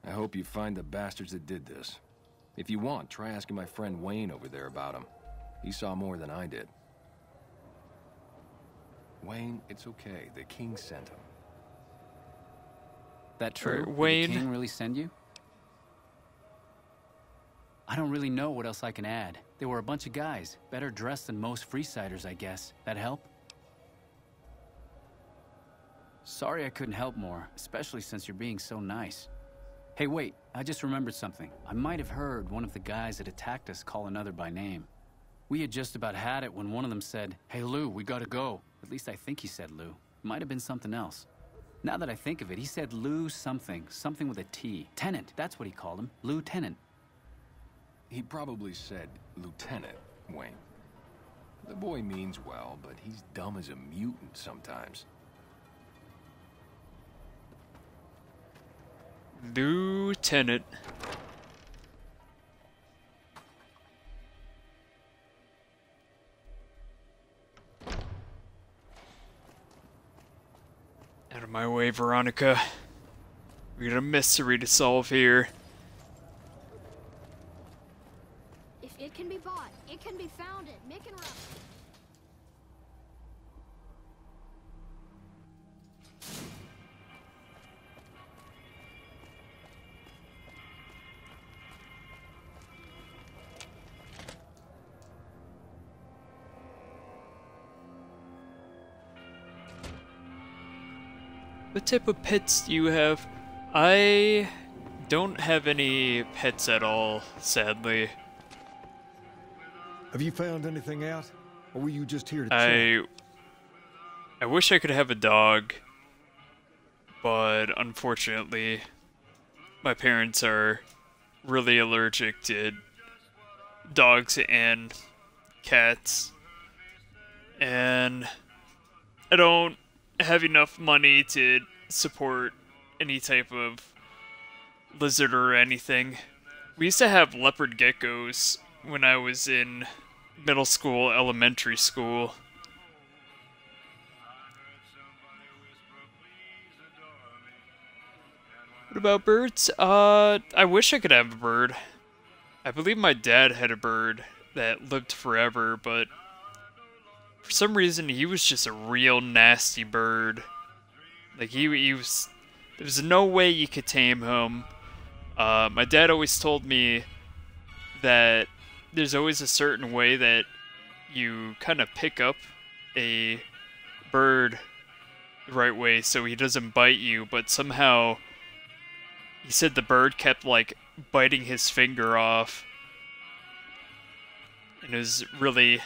I hope you find the bastards that did this. If you want, try asking my friend Wayne over there about him. He saw more than I did. Wayne, it's okay. The king sent him. That true? Wayne. Did the king really send you? I don't really know what else I can add. They were a bunch of guys, better dressed than most Freesiders, I guess. That help? Sorry I couldn't help more, especially since you're being so nice. Hey, wait, I just remembered something. I might have heard one of the guys that attacked us call another by name. We had just about had it when one of them said, "Hey, Lou, we gotta go." At least I think he said Lou. It might have been something else. Now that I think of it, he said Lou something with a T. Tennant, that's what he called him. Lieutenant. He probably said Lieutenant, Wayne. The boy means well, but he's dumb as a mutant sometimes. Lieutenant. Out of my way, Veronica. We got a mystery to solve here. If it can be bought, it can be found at Mick and Ruff. What type of pets do you have? I don't have any pets at all, sadly. Have you found anything out? Or were you just here to I wish I could have a dog, but unfortunately, my parents are really allergic to dogs and cats, and I don't have enough money to support any type of lizard or anything. We used to have leopard geckos when I was in middle school, elementary school. What about birds? I wish I could have a bird. I believe my dad had a bird that lived forever, but for some reason he was just a real nasty bird. Like he was, there was no way you could tame him. My dad always told me that there's always a certain way that you kind of pick up a bird the right way so he doesn't bite you, but somehow he said the bird kept like biting his finger off. And he was really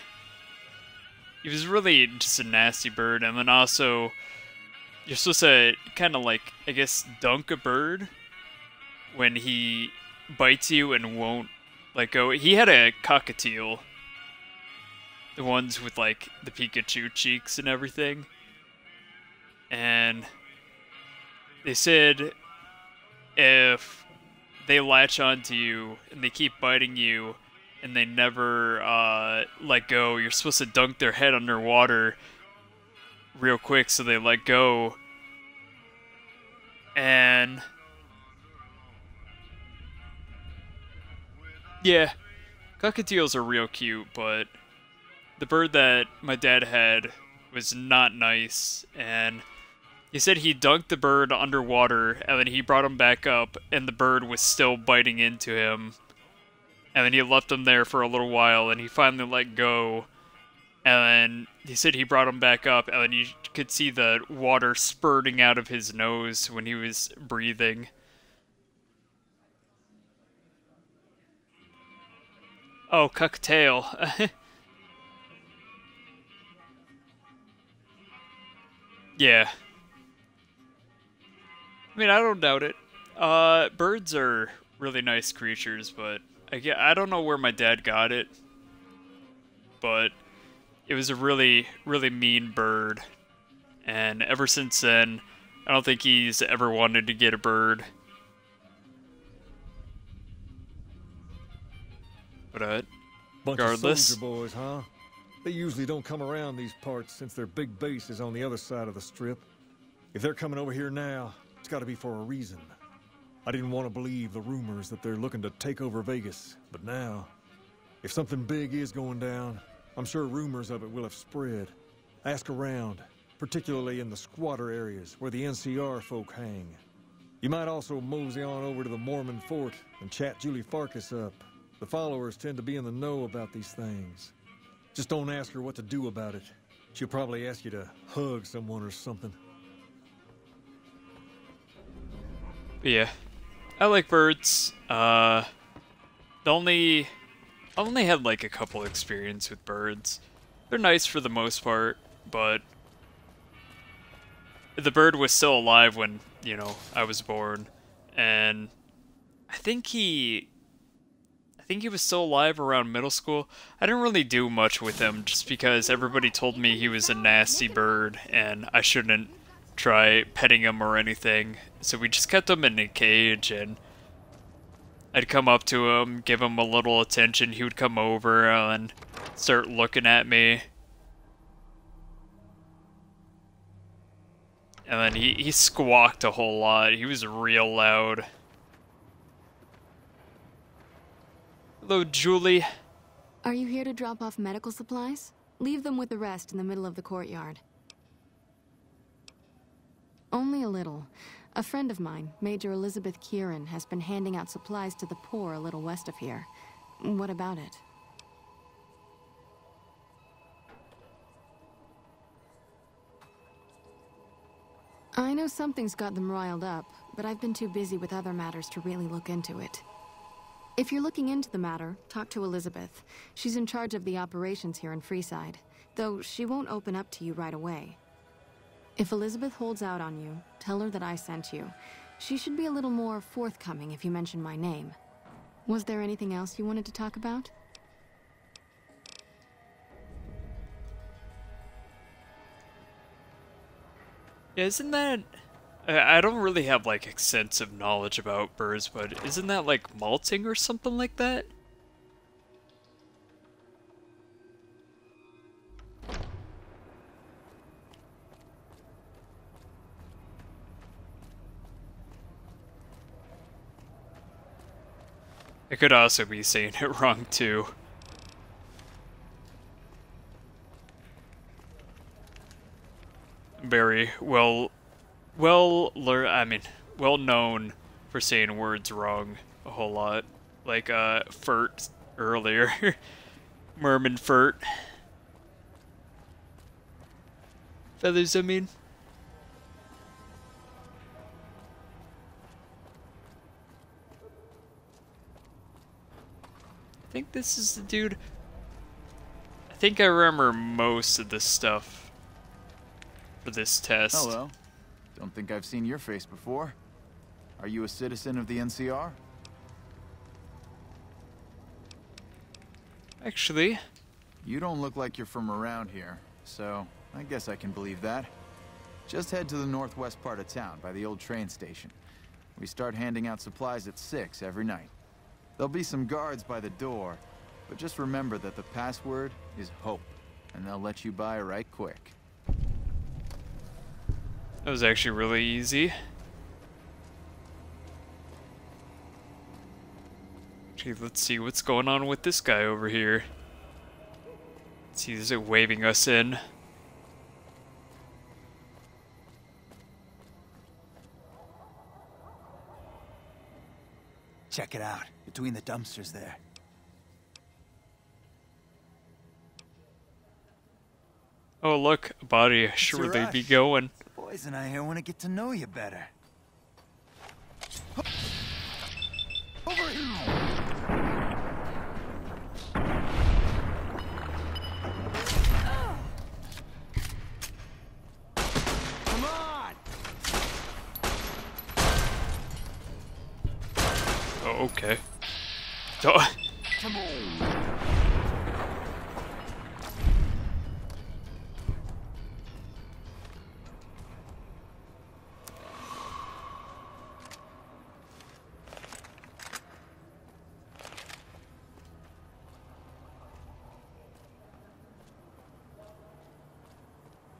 just a nasty bird. And then also, you're supposed to kind of like, I guess, dunk a bird when he bites you and won't let go. He had a cockatiel. The ones with like the Pikachu cheeks and everything. And they said if they latch onto you and they keep biting you and they never let go, you're supposed to dunk their head underwater real quick so they let go. And yeah, cockatiels are real cute, but the bird that my dad had was not nice, and he said he dunked the bird underwater, and then he brought him back up, and the bird was still biting into him. And then he left him there for a little while, and he finally let go. And then he said he brought him back up, and then you could see the water spurting out of his nose when he was breathing. Oh, cocktail. Yeah. I mean, I don't doubt it. Birds are really nice creatures, but I don't know where my dad got it. But it was a really, really mean bird. And ever since then, I don't think he's ever wanted to get a bird. But Bunch regardless. of soldier boys, huh? They usually don't come around these parts since their big base is on the other side of the strip. If they're coming over here now, it's got to be for a reason. I didn't want to believe the rumors that they're looking to take over Vegas, but now, if something big is going down, I'm sure rumors of it will have spread. Ask around, particularly in the squatter areas where the NCR folk hang. You might also mosey on over to the Mormon fort and chat Julie Farkas up. The followers tend to be in the know about these things. Just don't ask her what to do about it. She'll probably ask you to hug someone or something. Yeah, I like birds. I only had like a couple experience with birds. They're nice for the most part, but the bird was still alive when, you know, I was born, and I think he was still alive around middle school. I didn't really do much with him just because everybody told me he was a nasty bird and I shouldn't try petting him or anything. So we just kept him in a cage, and I'd come up to him, give him a little attention. He would come over and start looking at me. And then he squawked a whole lot. He was real loud. Hello, Julie. Are you here to drop off medical supplies? Leave them with the rest in the middle of the courtyard. Only a little. A friend of mine, Major Elizabeth Kieran, has been handing out supplies to the poor a little west of here. What about it? I know something's got them riled up, but I've been too busy with other matters to really look into it. If you're looking into the matter, talk to Elizabeth. She's in charge of the operations here in Freeside, though she won't open up to you right away. If Elizabeth holds out on you, tell her that I sent you. She should be a little more forthcoming if you mention my name. Was there anything else you wanted to talk about? Yeah, isn't that I don't really have like extensive knowledge about birds, but isn't that like malting or something like that? I could also be saying it wrong too. Very well known for saying words wrong a whole lot. Like Furt earlier. Merman Furt. Feathers, I mean. I think this is the dude. I think I remember most of the stuff for this test. Hello. Don't think I've seen your face before. Are you a citizen of the NCR? Actually. You don't look like you're from around here, so I guess I can believe that. Just head to the northwest part of town, by the old train station. We start handing out supplies at 6 every night. There'll be some guards by the door, but just remember that the password is HOPE, and they'll let you by right quick. That was actually really easy. Okay, let's see what's going on with this guy over here. He's waving us in. Check it out, between the dumpsters there. Oh look, a body. Sure they be going. The boys and I here want to get to know you better. Over here! Come on! Oh, okay. Oh. Come on!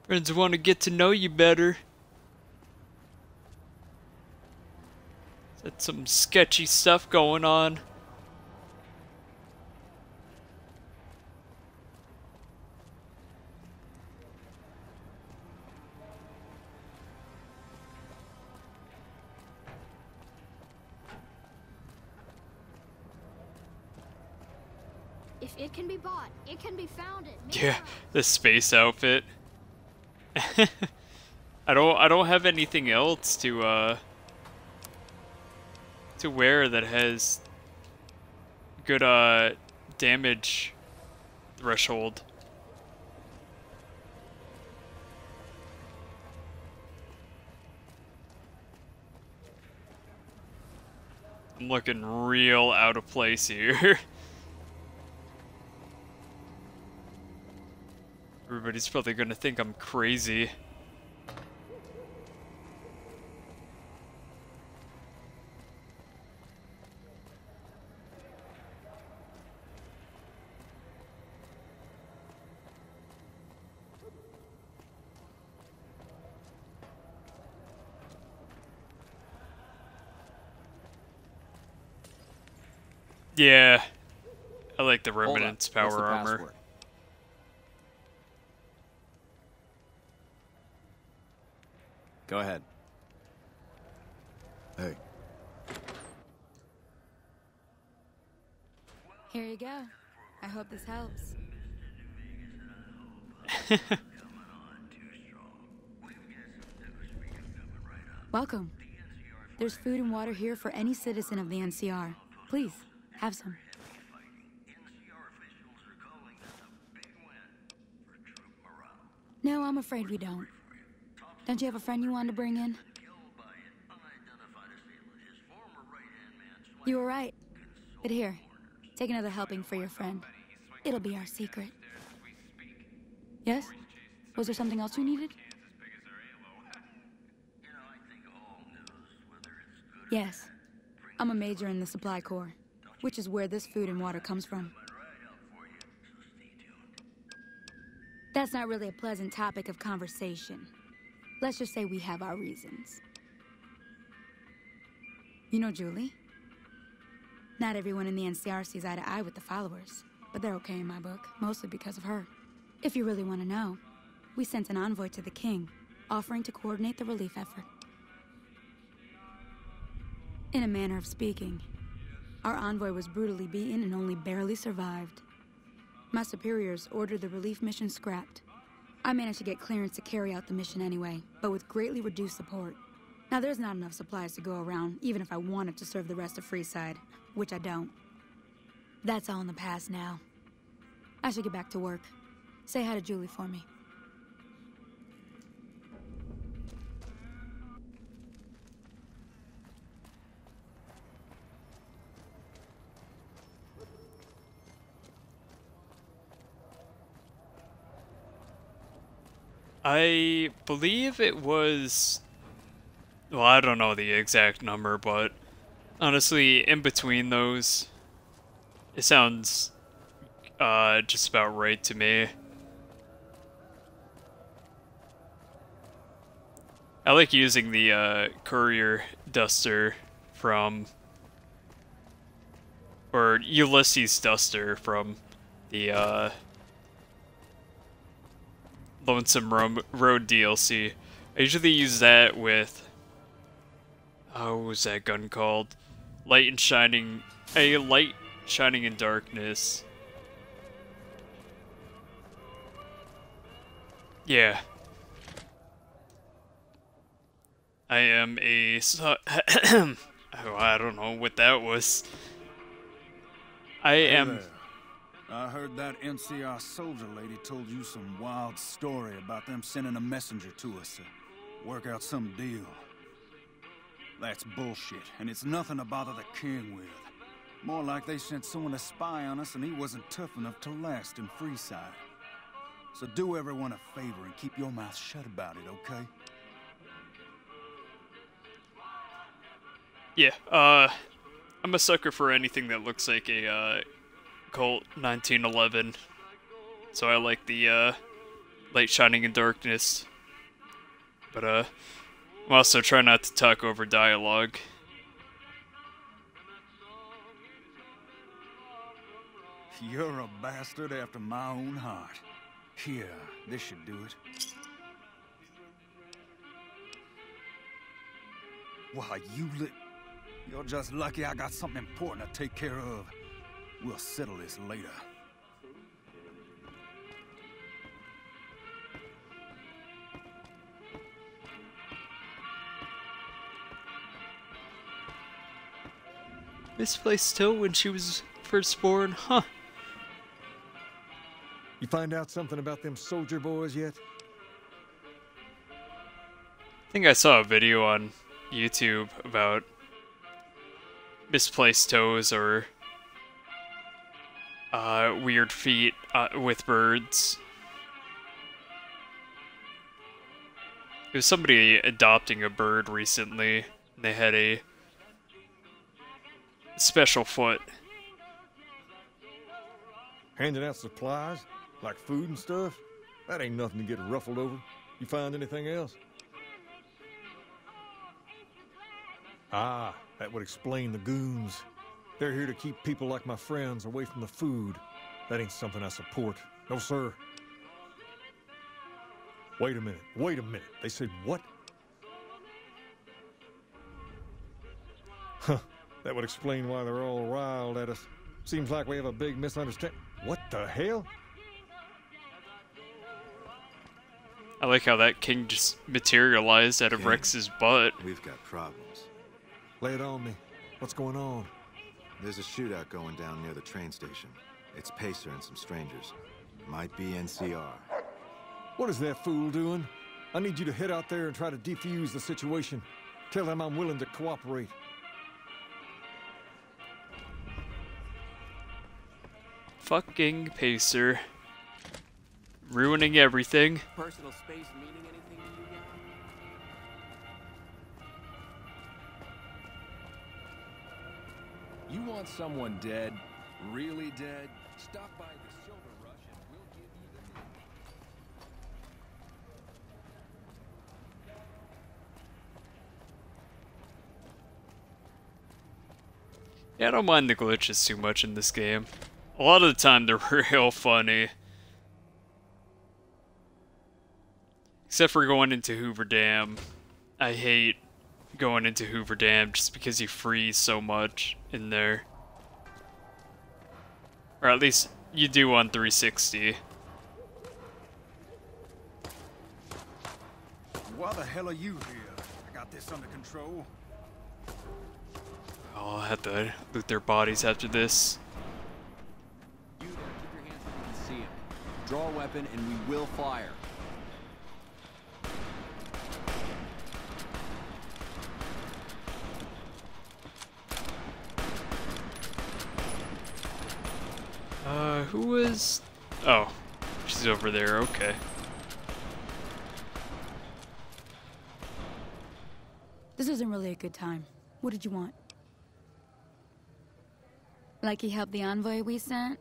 Friends want to get to know you better. That's some sketchy stuff going on. If it can be bought, it can be founded. Yeah, the space outfit. I don't have anything else to wear that has good damage threshold. I'm looking real out of place here. Everybody's probably gonna think I'm crazy. Yeah, I like the Remnant's power armor. Password? Go ahead. Hey. Here you go. I hope this helps. Welcome. There's food and water here for any citizen of the NCR. Please, have some. No, I'm afraid we don't. Don't you have a friend you wanted to bring in? You were right. But here, take another helping for your friend. It'll be our secret. Yes? Was there something else you needed? Yes. I'm a major in the Supply Corps, which is where this food and water comes from. That's not really a pleasant topic of conversation. Let's just say we have our reasons. You know Julie? Not everyone in the NCR sees eye to eye with the followers, but they're okay in my book, mostly because of her. If you really want to know, we sent an envoy to the king, offering to coordinate the relief effort. In a manner of speaking, our envoy was brutally beaten and only barely survived. My superiors ordered the relief mission scrapped. I managed to get clearance to carry out the mission anyway, but with greatly reduced support. Now there's not enough supplies to go around, even if I wanted to serve the rest of Freeside, which I don't. That's all in the past now. I should get back to work. Say hi to Julie for me. I believe it was, well, I don't know the exact number, but honestly, in between those, it sounds just about right to me. I like using the courier duster from, or Ulysses duster from the Lonesome Road DLC. I usually use that with, oh, what was that gun called? Light Shining in Darkness. Yeah. I am a oh, I don't know what that was. Hey there. I heard that NCR soldier lady told you some wild story about them sending a messenger to us to work out some deal. That's bullshit, and it's nothing to bother the king with. More like they sent someone to spy on us and he wasn't tough enough to last in Freeside. So do everyone a favor and keep your mouth shut about it, okay? Yeah, I'm a sucker for anything that looks like a Colt 1911, so I like the Light Shining in Darkness, but I'm also trying not to talk over dialogue. You're a bastard after my own heart. Here, this should do it. Why, you're just lucky I got something important to take care of. We'll settle this later. Misplaced toe when she was first born, huh? You find out something about them soldier boys yet? I think I saw a video on YouTube about misplaced toes or weird feet with birds. It was somebody adopting a bird recently, and they had a special foot. Handing out supplies? Like food and stuff? That ain't nothing to get ruffled over. You find anything else? Ah, that would explain the goons. They're here to keep people like my friends away from the food. That ain't something I support. No, sir. Wait a minute. Wait a minute. They said what? Huh. That would explain why they're all riled at us. Seems like we have a big misunderstanding. What the hell? I like how that king just materialized out of King, Rex's butt. We've got problems. Lay it on me. What's going on? There's a shootout going down near the train station. It's Pacer and some strangers. Might be NCR. What is that fool doing? I need you to head out there and try to defuse the situation. Tell them I'm willing to cooperate. Fucking Pacer. Ruining everything. Personal space meaning anything to you You want someone dead? Really dead? Stop by the Silver Rush and we'll give you the news. Yeah, I don't mind the glitches too much in this game. A lot of the time they're real funny. Except for going into Hoover Dam. I hate going into Hoover Dam just because you freeze so much in there. Or at least you do on 360. Why the hell are you here? I got this under control. I'll have to loot their bodies after this. You there, keep your hands where we can see him. Draw a weapon and we will fire. Who was... Oh, she's over there, okay. This isn't really a good time. What did you want? Like he helped the envoy we sent?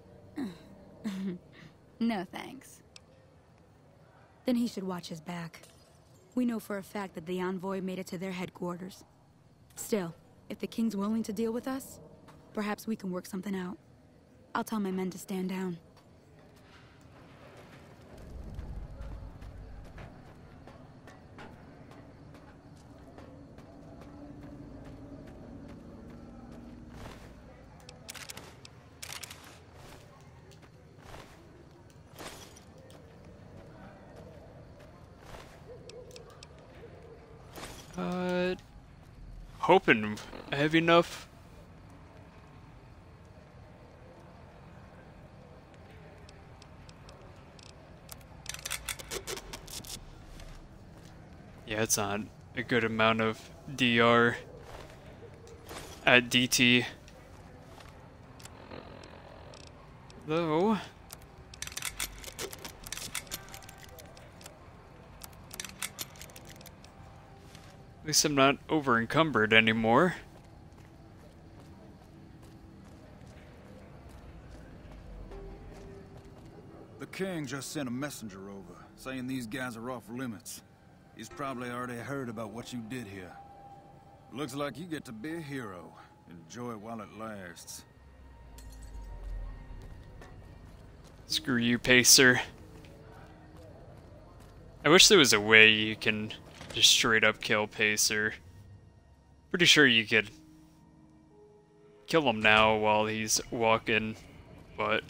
No thanks. Then he should watch his back. We know for a fact that the envoy made it to their headquarters. Still, if the king's willing to deal with us, perhaps we can work something out. I'll tell my men to stand down. Hoping I have enough. Yeah, it's not a good amount of DR at DT. Though, at least I'm not over encumbered anymore. The king just sent a messenger over, saying these guys are off limits. He's probably already heard about what you did here. Looks like you get to be a hero. Enjoy it while it lasts. Screw you, Pacer. I wish there was a way you can just straight up kill Pacer. Pretty sure you could kill him now while he's walking, but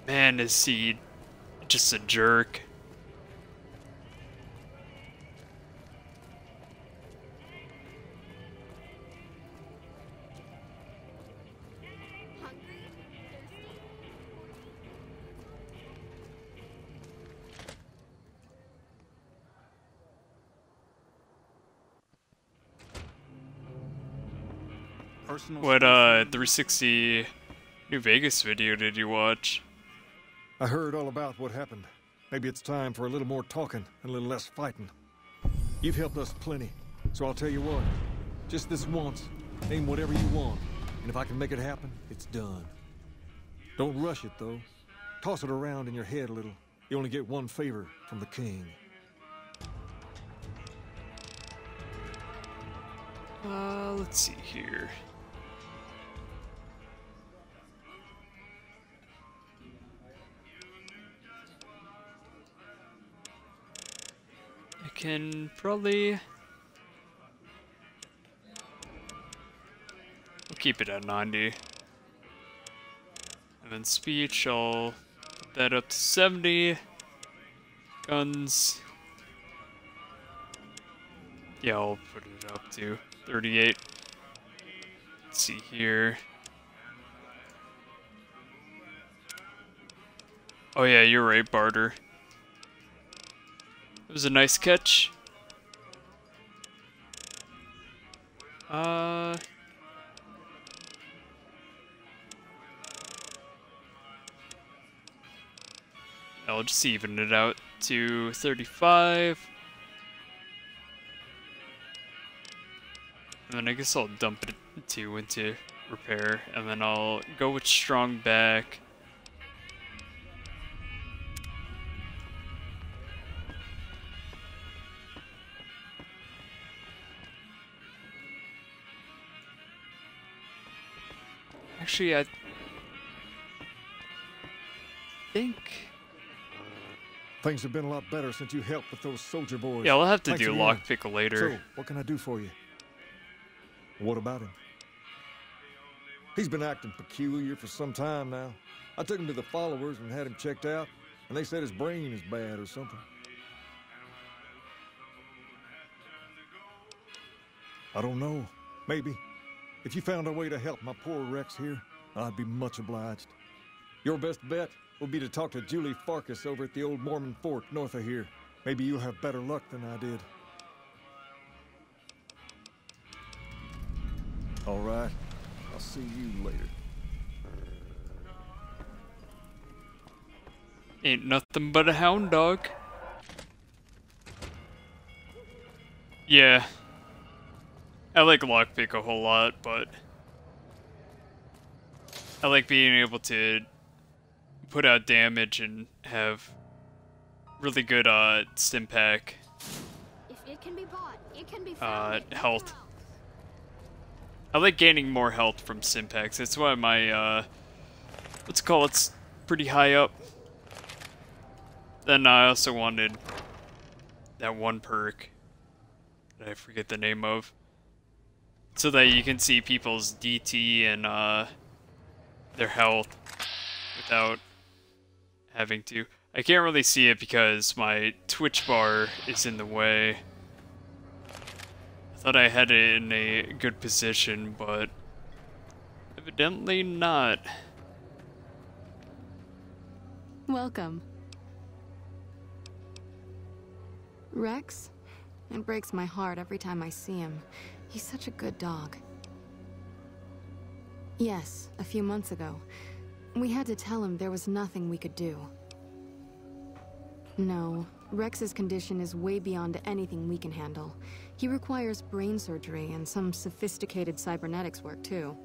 man, is he just a jerk. What 360 New Vegas video did you watch? I heard all about what happened. Maybe it's time for a little more talking and a little less fighting. You've helped us plenty, so I'll tell you what. Just this once, name whatever you want, and if I can make it happen, it's done. Don't rush it, though. Toss it around in your head a little. You only get one favor from the king. Let's see here. I can probably... We'll keep it at 90. And then speech, I'll put that up to 70. Guns. Yeah, I'll put it up to 38. Let's see here. Oh yeah, you're right, Barter. It was a nice catch. I'll just even it out to 35. And then I guess I'll dump it into repair, and then I'll go with strong back. Actually, I think things have been a lot better since you helped with those soldier boys. yeah, I'll have to Thanks do again. lockpick later. So, what can I do for you? What about him? He's been acting peculiar for some time now. I took him to the followers and had him checked out, and they said his brain is bad or something. I don't know. Maybe. If you found a way to help my poor Rex here, I'd be much obliged. Your best bet will be to talk to Julie Farkas over at the old Mormon fort north of here. Maybe you'll have better luck than I did. All right. I'll see you later. Ain't nothing but a hound dog. Yeah. I like lockpick a whole lot, but I like being able to put out damage and have really good Stimpak If it can be bought, it can be found. health. I like gaining more health from Stimpaks. That's why my what's it called? It's pretty high up. Then I also wanted that one perk that I forget the name of, so that you can see people's DT and their health without having to. I can't really see it because my Twitch bar is in the way. I thought I had it in a good position, but evidently not. Welcome. Rex? It breaks my heart every time I see him. He's such a good dog. Yes, a few months ago. We had to tell him there was nothing we could do. No, Rex's condition is way beyond anything we can handle. He requires brain surgery and some sophisticated cybernetics work, too.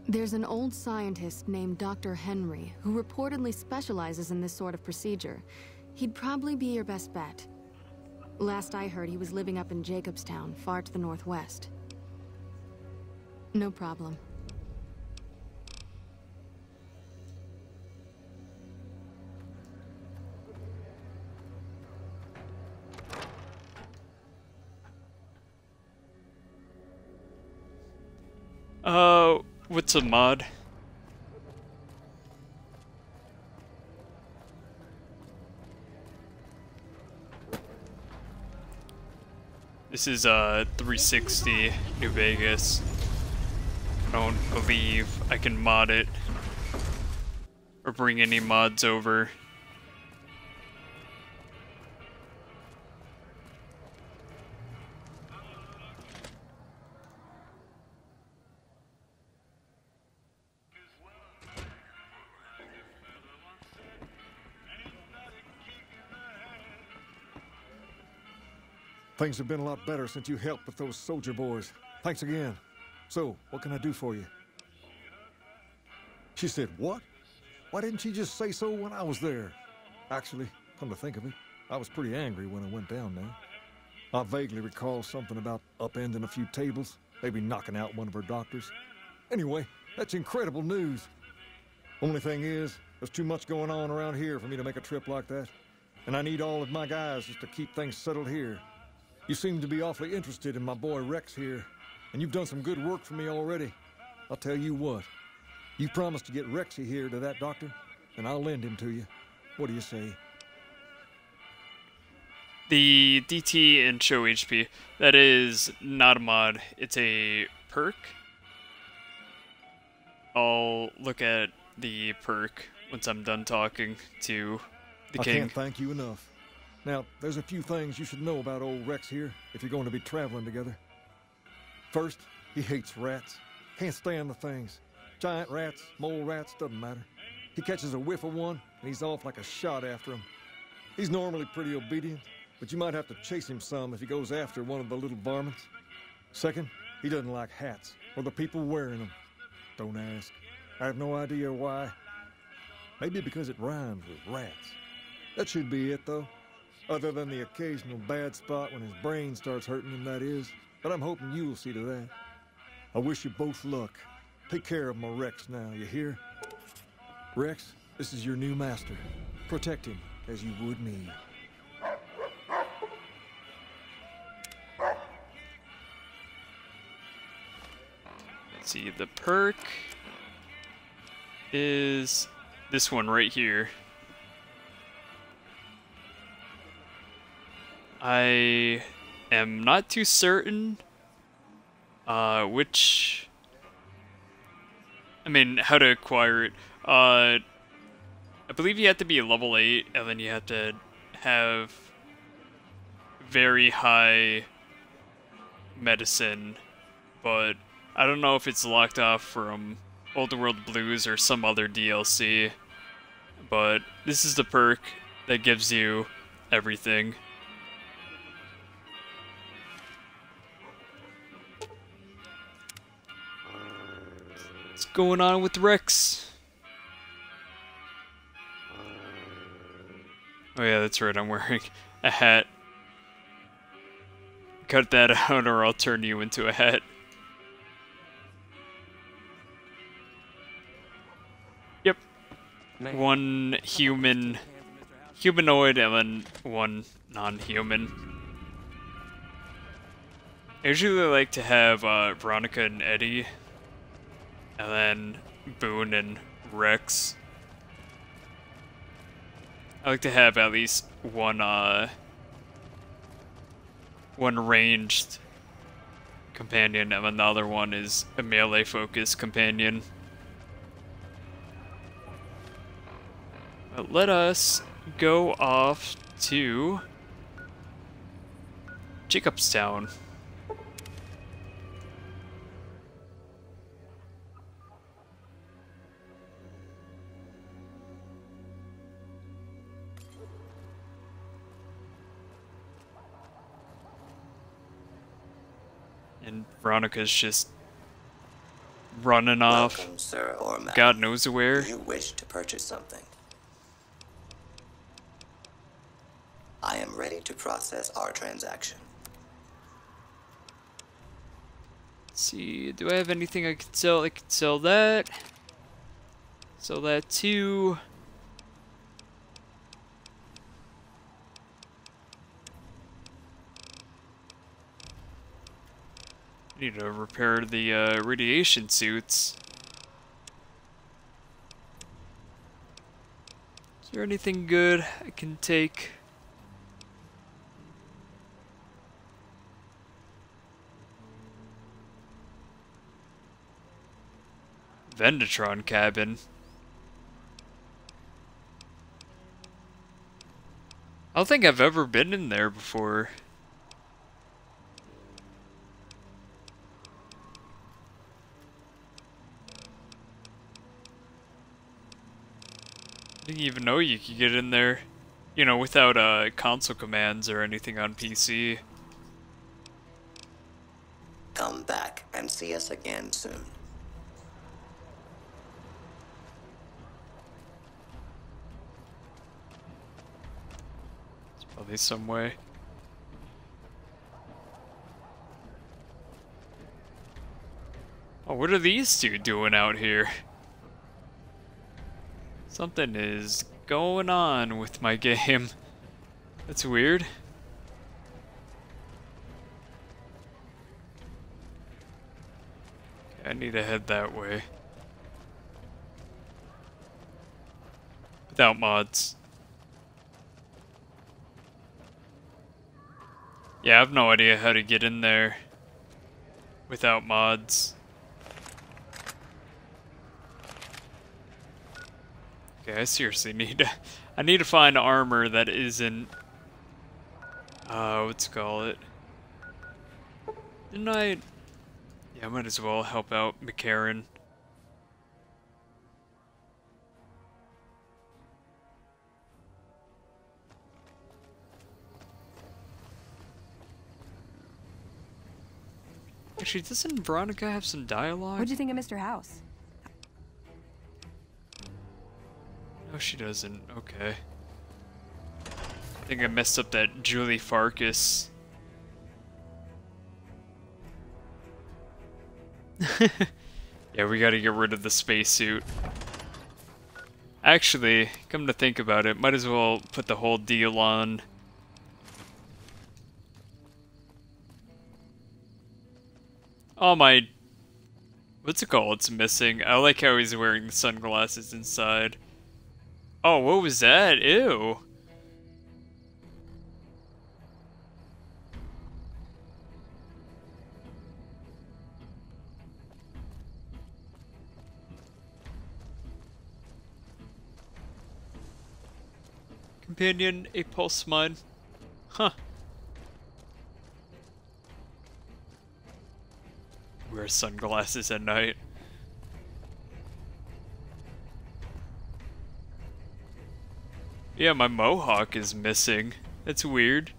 There's an old scientist named Dr. Henry who reportedly specializes in this sort of procedure. He'd probably be your best bet. Last I heard, he was living up in Jacobstown, far to the northwest. No problem. What's a mod? This is 360 New Vegas. I don't believe I can mod it or bring any mods over. Things have been a lot better since you helped with those soldier boys. Thanks again. So, what can I do for you? She said, what? Why didn't she just say so when I was there? Actually, come to think of it, I was pretty angry when I went down there. I vaguely recall something about upending a few tables, maybe knocking out one of her doctors. Anyway, that's incredible news. Only thing is, there's too much going on around here for me to make a trip like that. And I need all of my guys just to keep things settled here. You seem to be awfully interested in my boy Rex here, and you've done some good work for me already. I'll tell you what, you promised to get Rexy here to that doctor, and I'll lend him to you. What do you say? The DT and show HP, that is not a mod, it's a perk. I'll look at the perk once I'm done talking to the king. I can't thank you enough. Now, there's a few things you should know about old Rex here if you're going to be traveling together. First, he hates rats. Can't stand the things. Giant rats, mole rats, doesn't matter. He catches a whiff of one, and he's off like a shot after him. He's normally pretty obedient, but you might have to chase him some if he goes after one of the little varmints. Second, He doesn't like hats, or the people wearing them. Don't ask. I have no idea why. Maybe because it rhymes with rats. That should be it, though. Other than the occasional bad spot when his brain starts hurting him, that is. But I'm hoping you'll see to that. I wish you both luck. Take care of my Rex now, you hear? Rex, this is your new master. Protect him as you would me. Let's see, the perk is this one right here. I am not too certain which, I mean, how to acquire it. I believe you have to be level 8, and then you have to have very high medicine, but I don't know if it's locked off from Old World Blues or some other DLC, but this is the perk that gives you everything. What's going on with Rex? Oh yeah, that's right, I'm wearing a hat. Cut that out or I'll turn you into a hat. Yep. One humanoid, and then one non-human. I usually like to have Veronica and Eddie, and then Boone and Rex. I like to have at least one ranged companion, and then the other one is a melee-focused companion. But let us go off to Jacobstown. And Veronica's just running off. Welcome, sir or madam. God knows where. Do you wish to purchase something? I am ready to process our transaction. Let's see, do I have anything I could sell? I could sell that. Sell that too. Need to repair the radiation suits. Is there anything good I can take? Vendatron cabin. I don't think I've ever been in there before. I didn't even know you could get in there, you know, without console commands or anything on PC. Come back and see us again soon. There's probably some way. Oh, what are these two doing out here? Something is going on with my game. That's weird. Okay, I need to head that way. Without mods. Yeah, I have no idea how to get in there without mods. Okay, I seriously need to... I need to find armor that isn't... what's it called? Didn't I... Yeah, I might as well help out McCarran. Actually, doesn't Veronica have some dialogue? What'd you think of Mr. House? No, she doesn't. Okay. I think I messed up that Julie Farkas. Yeah, we gotta get rid of the spacesuit. Actually, come to think about it, might as well put the whole deal on. Oh my... What's it called? It's missing. I like how he's wearing the sunglasses inside. Oh, what was that? Ew. Companion, a pulse mine. Huh. Wear sunglasses at night. Yeah, my mohawk is missing. That's weird.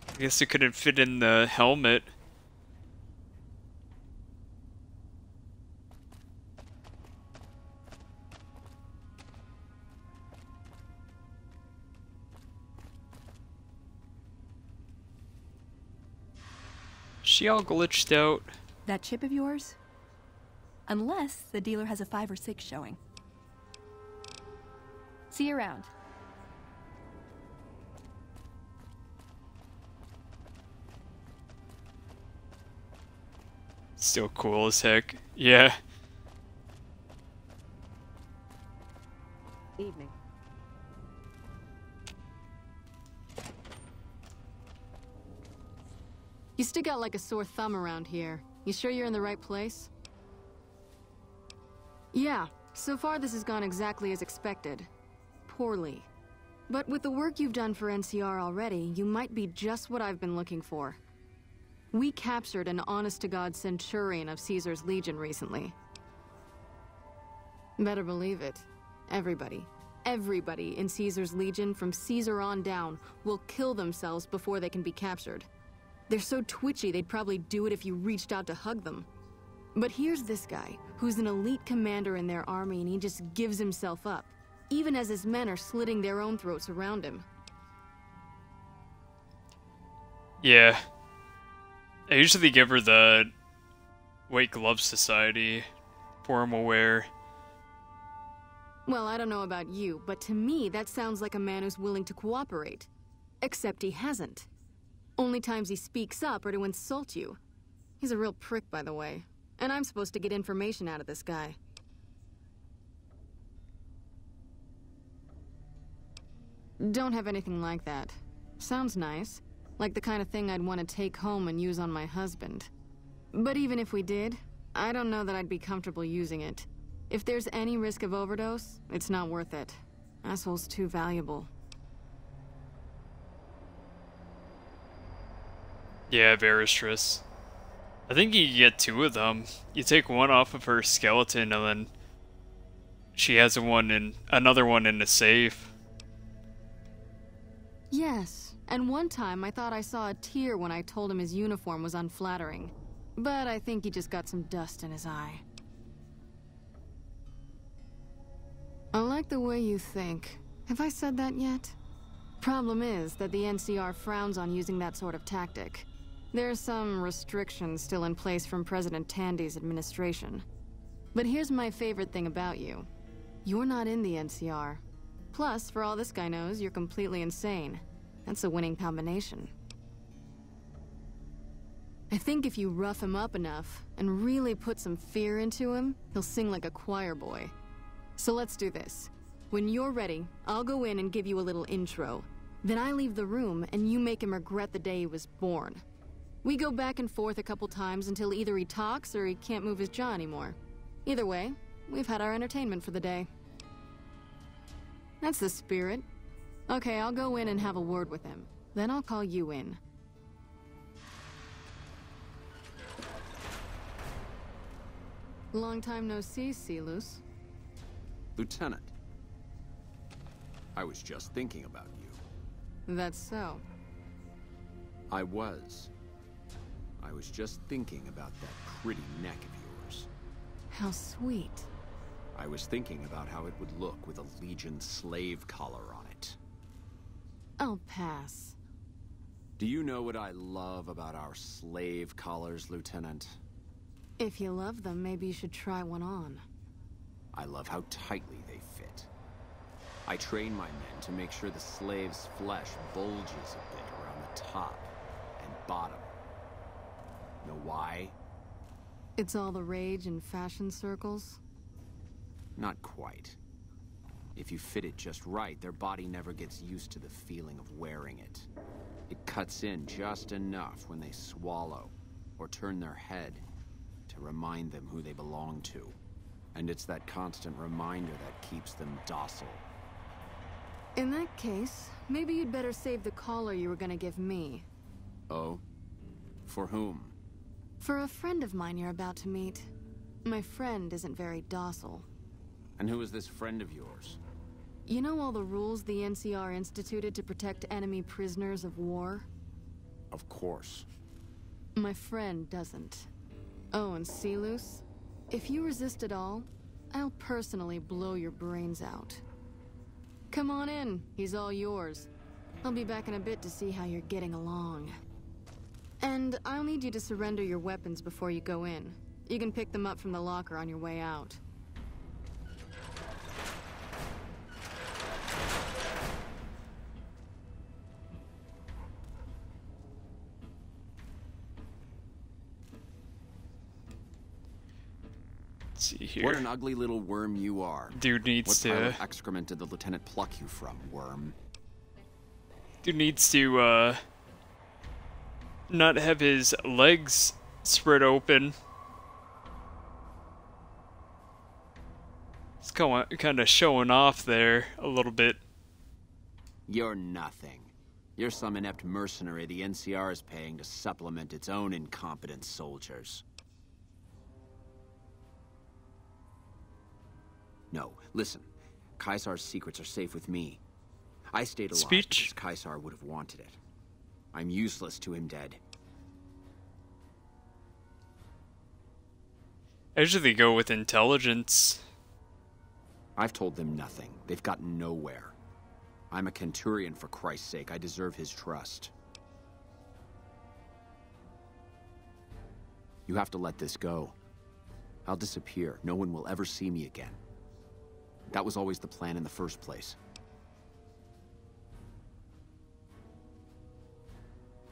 I guess it couldn't fit in the helmet. She all glitched out. That chip of yours? Unless the dealer has a 5 or 6 showing. See you around. Still cool as heck. Yeah. Evening. You stick out like a sore thumb around here. You sure you're in the right place? Yeah, so far this has gone exactly as expected. Poorly. But with the work you've done for NCR already, you might be just what I've been looking for. We captured an honest-to-God Centurion of Caesar's Legion recently. Better believe it. Everybody in Caesar's Legion from Caesar on down will kill themselves before they can be captured. They're so twitchy they'd probably do it if you reached out to hug them. But here's this guy, who's an elite commander in their army, and he just gives himself up, even as his men are slitting their own throats around him. Yeah. I usually give her the White Glove Society, formal wear. Well, I don't know about you, but to me that sounds like a man who's willing to cooperate. Except he hasn't. Only times he speaks up are to insult you. He's a real prick, by the way. And I'm supposed to get information out of this guy. Don't have anything like that. Sounds nice. Like the kind of thing I'd want to take home and use on my husband. But even if we did, I don't know that I'd be comfortable using it. If there's any risk of overdose, it's not worth it. Asshole's too valuable. Yeah, Varistris. I think you get 2 of them. You take one off of her skeleton, and then she has another one in the safe. Yes, and one time I thought I saw a tear when I told him his uniform was unflattering. But I think he just got some dust in his eye. I like the way you think. Have I said that yet? Problem is that the NCR frowns on using that sort of tactic. There's some restrictions still in place from President Tandy's administration. But here's my favorite thing about you. You're not in the NCR. Plus, for all this guy knows, you're completely insane. That's a winning combination. I think if you rough him up enough, and really put some fear into him, he'll sing like a choir boy. So let's do this. When you're ready, I'll go in and give you a little intro. Then I leave the room, and you make him regret the day he was born. We go back and forth a couple times until either he talks or he can't move his jaw anymore. Either way, we've had our entertainment for the day. That's the spirit. Okay, I'll go in and have a word with him. Then I'll call you in. Long time no see, Silus. Lieutenant, I was just thinking about you. That's so. I was just thinking about that pretty neck of yours. How sweet. I was thinking about how it would look with a Legion slave collar on it. I'll pass. Do you know what I love about our slave collars, Lieutenant? If you love them, maybe you should try one on. I love how tightly they fit. I train my men to make sure the slave's flesh bulges a bit around the top and bottom. Know why? It's all the rage in fashion circles? Not quite. If you fit it just right, their body never gets used to the feeling of wearing it. It cuts in just enough when they swallow or turn their head to remind them who they belong to. And it's that constant reminder that keeps them docile. In that case, maybe you'd better save the collar you were gonna give me. Oh? For whom? For a friend of mine you're about to meet. My friend isn't very docile. And who is this friend of yours? You know all the rules the NCR instituted to protect enemy prisoners of war? Of course. My friend doesn't. Oh, and Silus? If you resist at all, I'll personally blow your brains out. Come on in, he's all yours. I'll be back in a bit to see how you're getting along. And I'll need you to surrender your weapons before you go in. You can pick them up from the locker on your way out. Let's see here. What an ugly little worm you are. Dude needs what pile to... of excrement did the lieutenant pluck you from, worm? Dude needs to, not have his legs spread open. It's kind of showing off there a little bit. You're nothing. You're some inept mercenary the NCR is paying to supplement its own incompetent soldiers. No, listen. Caesar's secrets are safe with me. I stayed alive because Caesar would have wanted it. I'm useless to him dead. I usually go with intelligence. I've told them nothing. They've gotten nowhere. I'm a Centurion, for Christ's sake. I deserve his trust. You have to let this go. I'll disappear. No one will ever see me again. That was always the plan in the first place.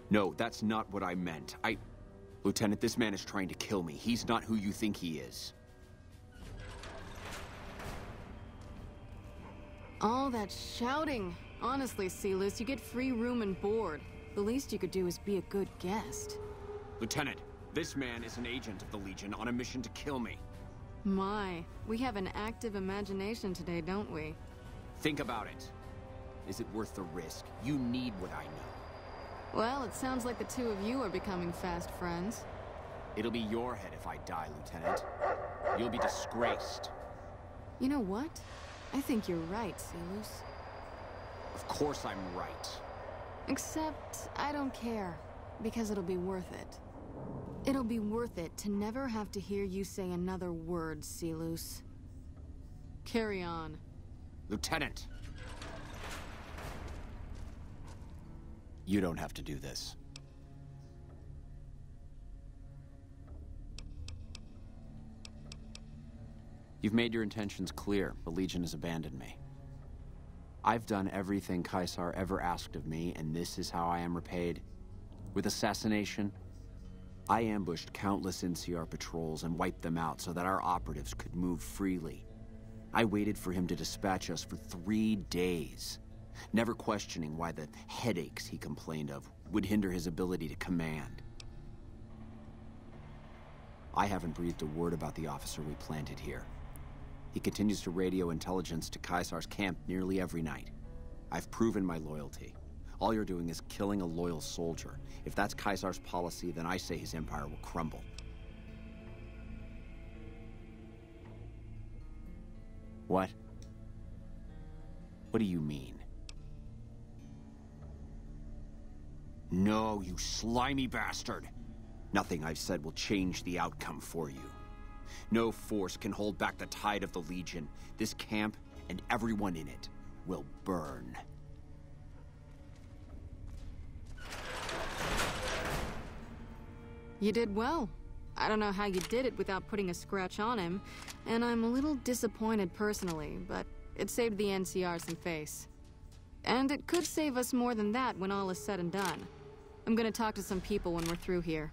No, that's not what I meant. Lieutenant, this man is trying to kill me. He's not who you think he is. All that shouting. Honestly, Silus, you get free room and board. The least you could do is be a good guest. Lieutenant, this man is an agent of the Legion on a mission to kill me. My, we have an active imagination today, don't we? Think about it. Is it worth the risk? You need what I know. Well, it sounds like the two of you are becoming fast friends. It'll be your head if I die, Lieutenant. You'll be disgraced. You know what? I think you're right, Silus. Of course I'm right. Except, I don't care. Because it'll be worth it. It'll be worth it to never have to hear you say another word, Silus. Carry on. Lieutenant! You don't have to do this. You've made your intentions clear. The Legion has abandoned me. I've done everything Caesar ever asked of me, and this is how I am repaid. With assassination, I ambushed countless NCR patrols and wiped them out so that our operatives could move freely. I waited for him to dispatch us for 3 days, never questioning why the headaches he complained of would hinder his ability to command. I haven't breathed a word about the officer we planted here. He continues to radio intelligence to Caesar's camp nearly every night. I've proven my loyalty. All you're doing is killing a loyal soldier. If that's Caesar's policy, then I say his empire will crumble. What? What do you mean? No, you slimy bastard. Nothing I've said will change the outcome for you. No force can hold back the tide of the Legion. This camp and everyone in it will burn. You did well. I don't know how you did it without putting a scratch on him, and I'm a little disappointed personally, but it saved the NCR some face. And it could save us more than that when all is said and done. I'm gonna talk to some people when we're through here.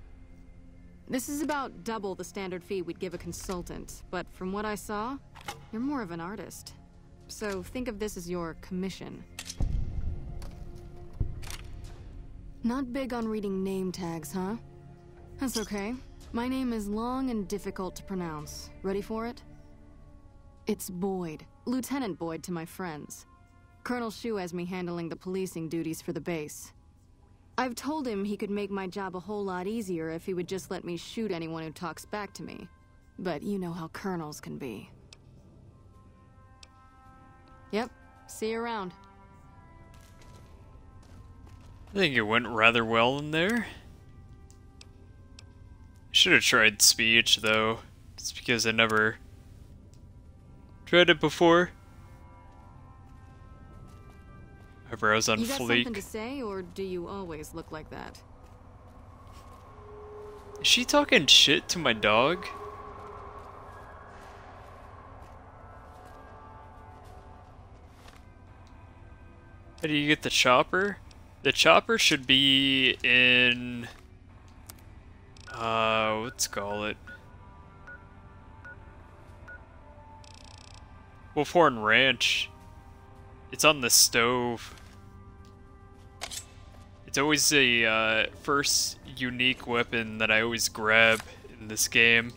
This is about double the standard fee we'd give a consultant, but from what I saw, you're more of an artist. So think of this as your commission. Not big on reading name tags, huh? That's okay. My name is long and difficult to pronounce. Ready for it? It's Boyd. Lieutenant Boyd to my friends. Colonel Shu has me handling the policing duties for the base. I've told him he could make my job a whole lot easier if he would just let me shoot anyone who talks back to me. But you know how colonels can be. Yep. See you around. I think it went rather well in there. Should have tried speech though. It's because I never tried it before. Eyebrows on You got fleek. something to say, or do you always look like that? Is she talking shit to my dog? How do you get the chopper? The chopper should be in... let's call it... Wolfhorn Ranch. It's on the stove. It's always the first unique weapon that I always grab in this game.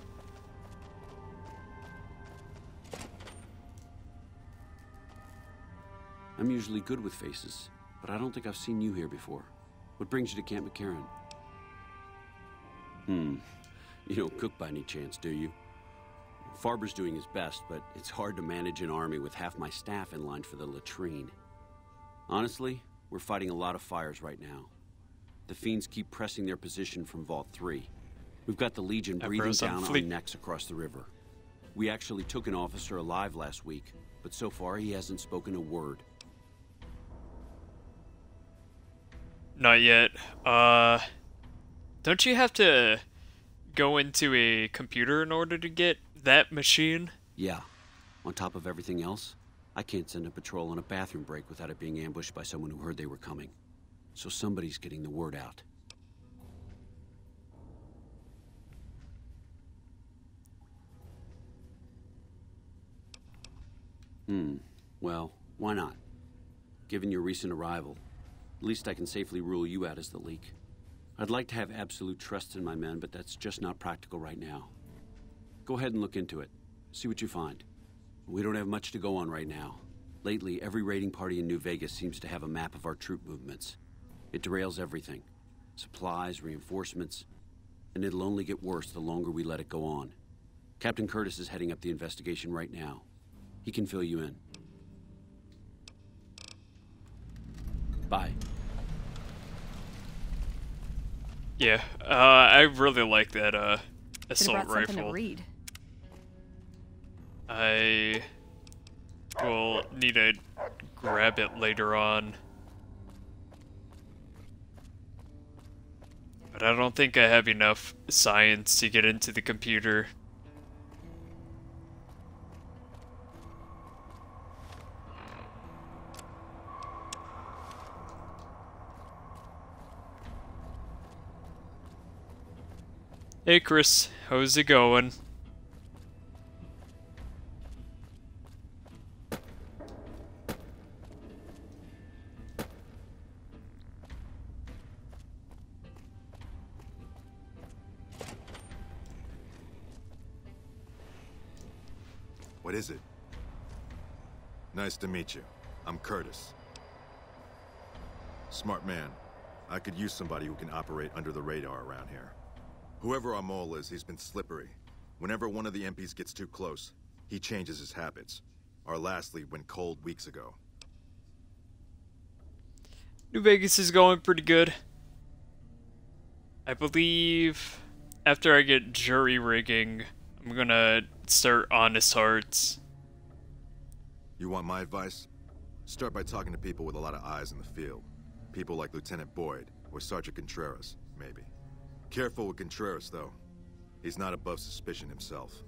I'm usually good with faces, but I don't think I've seen you here before. What brings you to Camp McCarran? You don't cook by any chance, do you? Farber's doing his best, but it's hard to manage an army with half my staff in line for the latrine. Honestly, we're fighting a lot of fires right now. The Fiends keep pressing their position from Vault 3. We've got the Legion breathing down on necks across the river. We actually took an officer alive last week, but so far he hasn't spoken a word. Not yet. Don't you have to go into a computer in order to get that machine? Yeah. On top of everything else, I can't send a patrol on a bathroom break without it being ambushed by someone who heard they were coming. So somebody's getting the word out. Well, why not? Given your recent arrival, at least I can safely rule you out as the leak. I'd like to have absolute trust in my men, but that's just not practical right now. Go ahead and look into it. See what you find. We don't have much to go on right now. Lately, every raiding party in New Vegas seems to have a map of our troop movements. It derails everything. Supplies, reinforcements, and it'll only get worse the longer we let it go on. Captain Curtis is heading up the investigation right now. He can fill you in. Bye. Yeah, I really like that assault Should've brought something rifle. to read. I will need to grab it later on. But I don't think I have enough science to get into the computer. Hey Chris, how's it going? What is it? Nice to meet you. I'm Curtis. Smart man. I could use somebody who can operate under the radar around here. Whoever our mole is, he's been slippery. Whenever one of the MPs gets too close, he changes his habits. Our last lead went cold weeks ago. New Vegas is going pretty good. I believe after I get jury rigging, I'm gonna start Honest Hearts. You want my advice? Start by talking to people with a lot of eyes in the field. People like Lieutenant Boyd or Sergeant Contreras, maybe. Careful with Contreras, though. He's not above suspicion himself.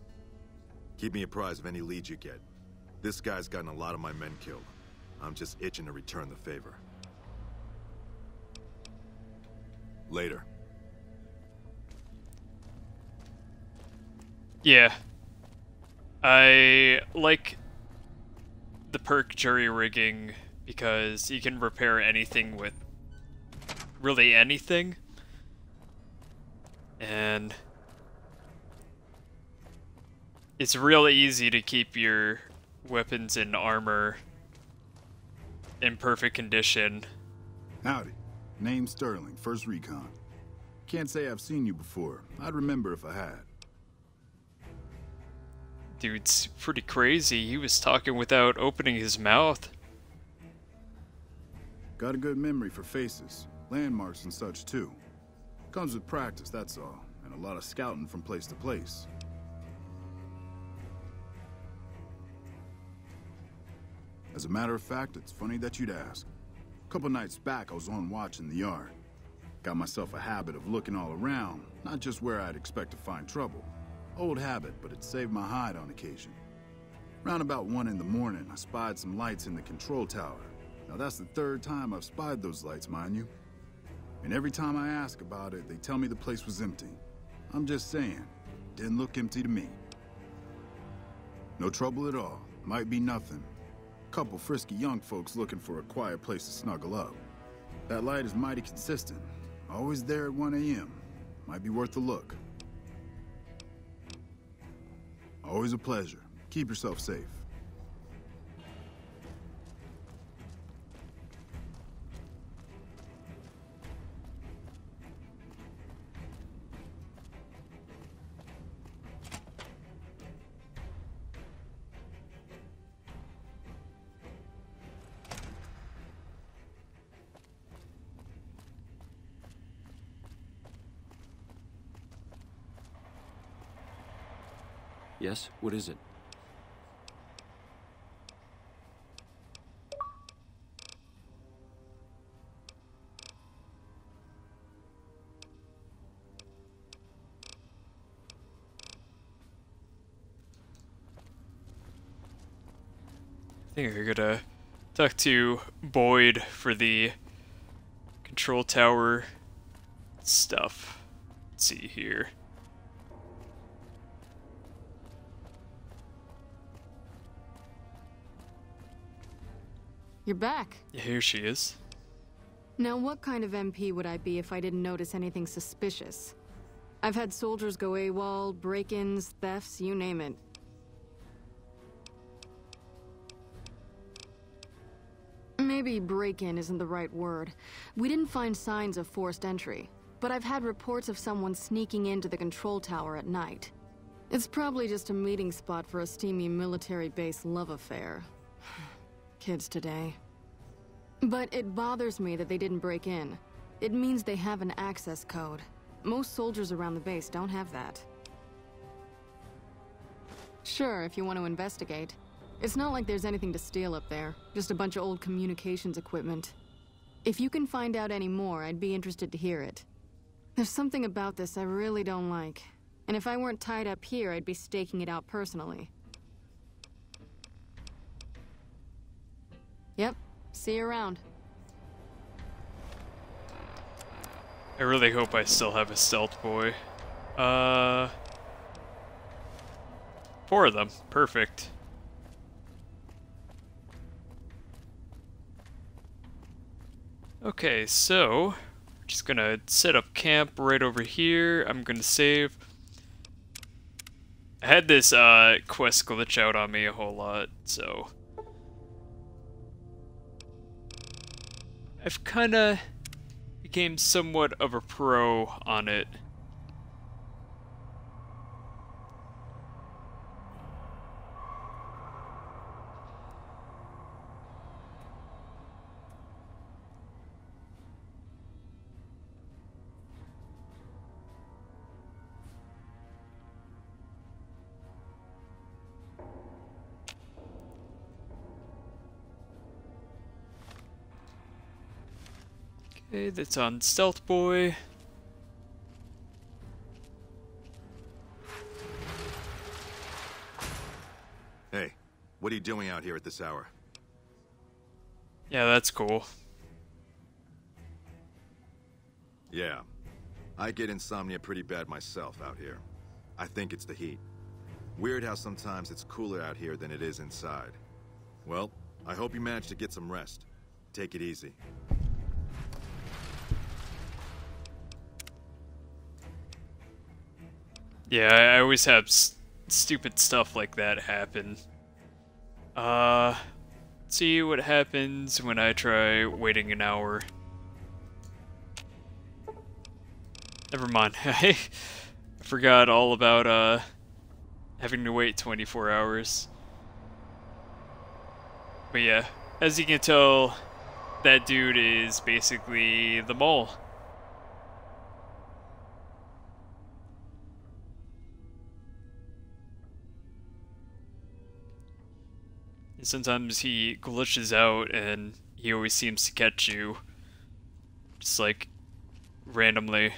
Keep me apprised of any leads you get. This guy's gotten a lot of my men killed. I'm just itching to return the favor. Later. Yeah. I like the perk jury rigging because you can repair anything with really anything. And it's really easy to keep your weapons and armor in perfect condition. Howdy. Name's Sterling, 1st Recon. Can't say I've seen you before. I'd remember if I had. Dude's pretty crazy. He was talking without opening his mouth. Got a good memory for faces, landmarks and such too. Comes with practice, that's all, and a lot of scouting from place to place. As a matter of fact, it's funny that you'd ask. A couple nights back, I was on watch in the yard. Got myself a habit of looking all around, not just where I'd expect to find trouble. Old habit, but it saved my hide on occasion. Round about 1 in the morning, I spied some lights in the control tower. Now that's the 3rd time I've spied those lights, mind you. And every time I ask about it, they tell me the place was empty. I'm just saying, didn't look empty to me. No trouble at all, might be nothing. Couple frisky young folks looking for a quiet place to snuggle up. That light is mighty consistent, always there at 1 a.m. Might be worth a look. Always a pleasure. Keep yourself safe. Yes? What is it? I think I gotta talk to Boyd for the control tower stuff. Let's see here. You're back. Yeah, here she is. Now, what kind of MP would I be if I didn't notice anything suspicious? I've had soldiers go AWOL, break-ins, thefts, you name it. Maybe break-in isn't the right word. We didn't find signs of forced entry, but I've had reports of someone sneaking into the control tower at night. It's probably just a meeting spot for a steamy military base love affair. Kids today. But it bothers me that they didn't break in. It means they have an access code. Most soldiers around the base don't have that. Sure, if you want to investigate. It's not like there's anything to steal up there, just a bunch of old communications equipment. If you can find out any more, I'd be interested to hear it. There's something about this I really don't like. And if I weren't tied up here, I'd be staking it out personally. Yep, see you around. I really hope I still have a stealth boy. 4 of them. Perfect. Okay, so we're just gonna set up camp right over here. I'm gonna save. I had this quest glitch out on me a whole lot, so I've kinda became somewhat of a pro on it. Okay, that's on Stealth Boy. Hey, what are you doing out here at this hour? Yeah, that's cool. Yeah, I get insomnia pretty bad myself out here. I think it's the heat. Weird how sometimes it's cooler out here than it is inside. Well, I hope you manage to get some rest. Take it easy. Yeah, I always have stupid stuff like that happen. See what happens when I try waiting an hour. Never mind. I forgot all about, having to wait 24 hours. But yeah, as you can tell, that dude is basically the mole. And sometimes he glitches out and he always seems to catch you. Just like randomly.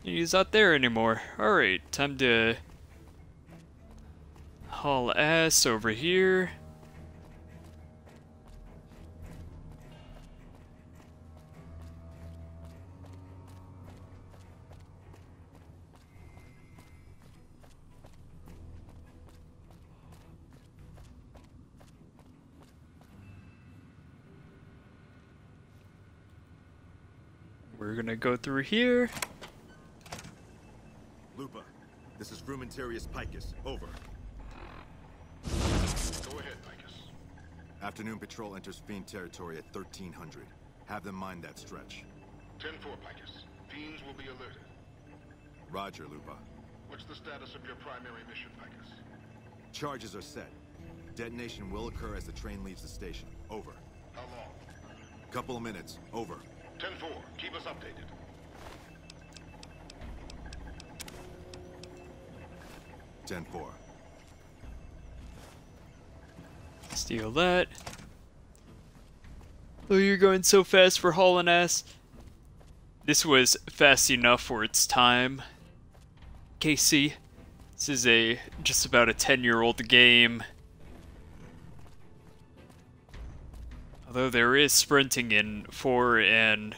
He's not there anymore. Alright, time to haul ass over here. We're gonna go through here. Lupa, this is Frumentarius Picus. Over. Go ahead, Picus. Afternoon patrol enters Fiend territory at 1300. Have them mind that stretch. 10-4, Picus. Fiends will be alerted. Roger, Lupa. What's the status of your primary mission, Picus? Charges are set. Detonation will occur as the train leaves the station. Over. How long? Couple of minutes. Over. 10-4. Keep us updated. 10-4. Steal that. Oh, you're going so fast for hauling ass. This was fast enough for its time. Casey, this is just about a 10-year-old game. Although there is sprinting in 4 and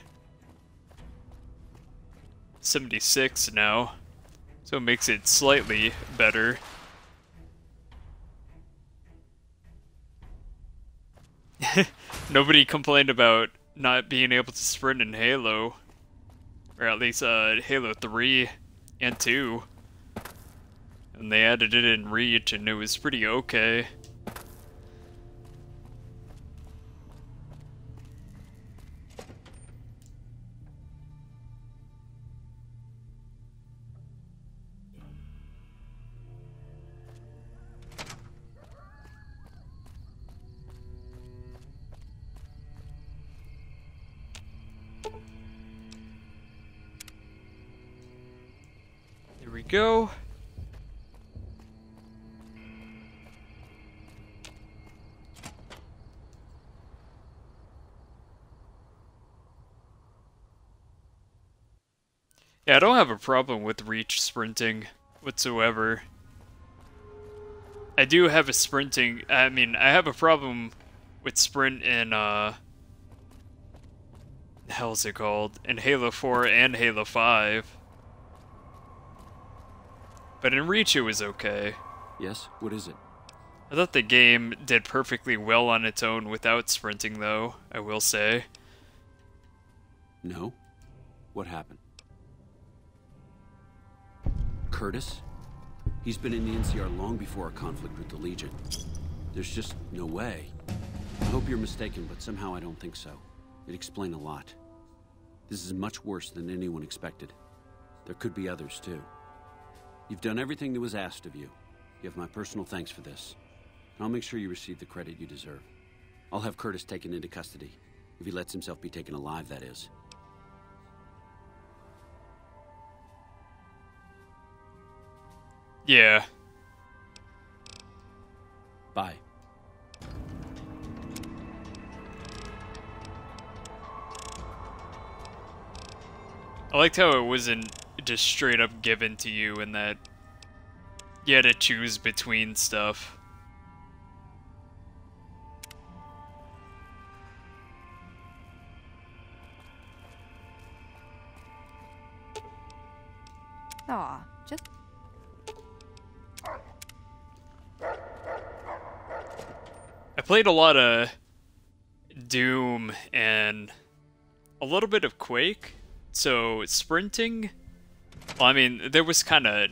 76 now. So it makes it slightly better. Nobody complained about not being able to sprint in Halo. Or at least Halo 3 and 2. And they added it in Reach and it was pretty okay. Here we go. Yeah, I don't have a problem with Reach sprinting whatsoever. I do have a sprinting, I mean, I have a problem with sprint in, the hell's it called? In Halo 4 and Halo 5. But in Reach it was okay. Yes? What is it? I thought the game did perfectly well on its own without sprinting though, I will say. No? What happened? Curtis? He's been in the NCR long before our conflict with the Legion. There's just no way. I hope you're mistaken, but somehow I don't think so. It'd explain a lot. This is much worse than anyone expected. There could be others too. You've done everything that was asked of you. You have my personal thanks for this. I'll make sure you receive the credit you deserve. I'll have Curtis taken into custody. If he lets himself be taken alive, that is. Yeah. Bye. I liked how it wasn't just straight up given to you and that you had to choose between stuff. Aw, just... I played a lot of Doom and a little bit of Quake, so sprinting, well, I mean, there was kind of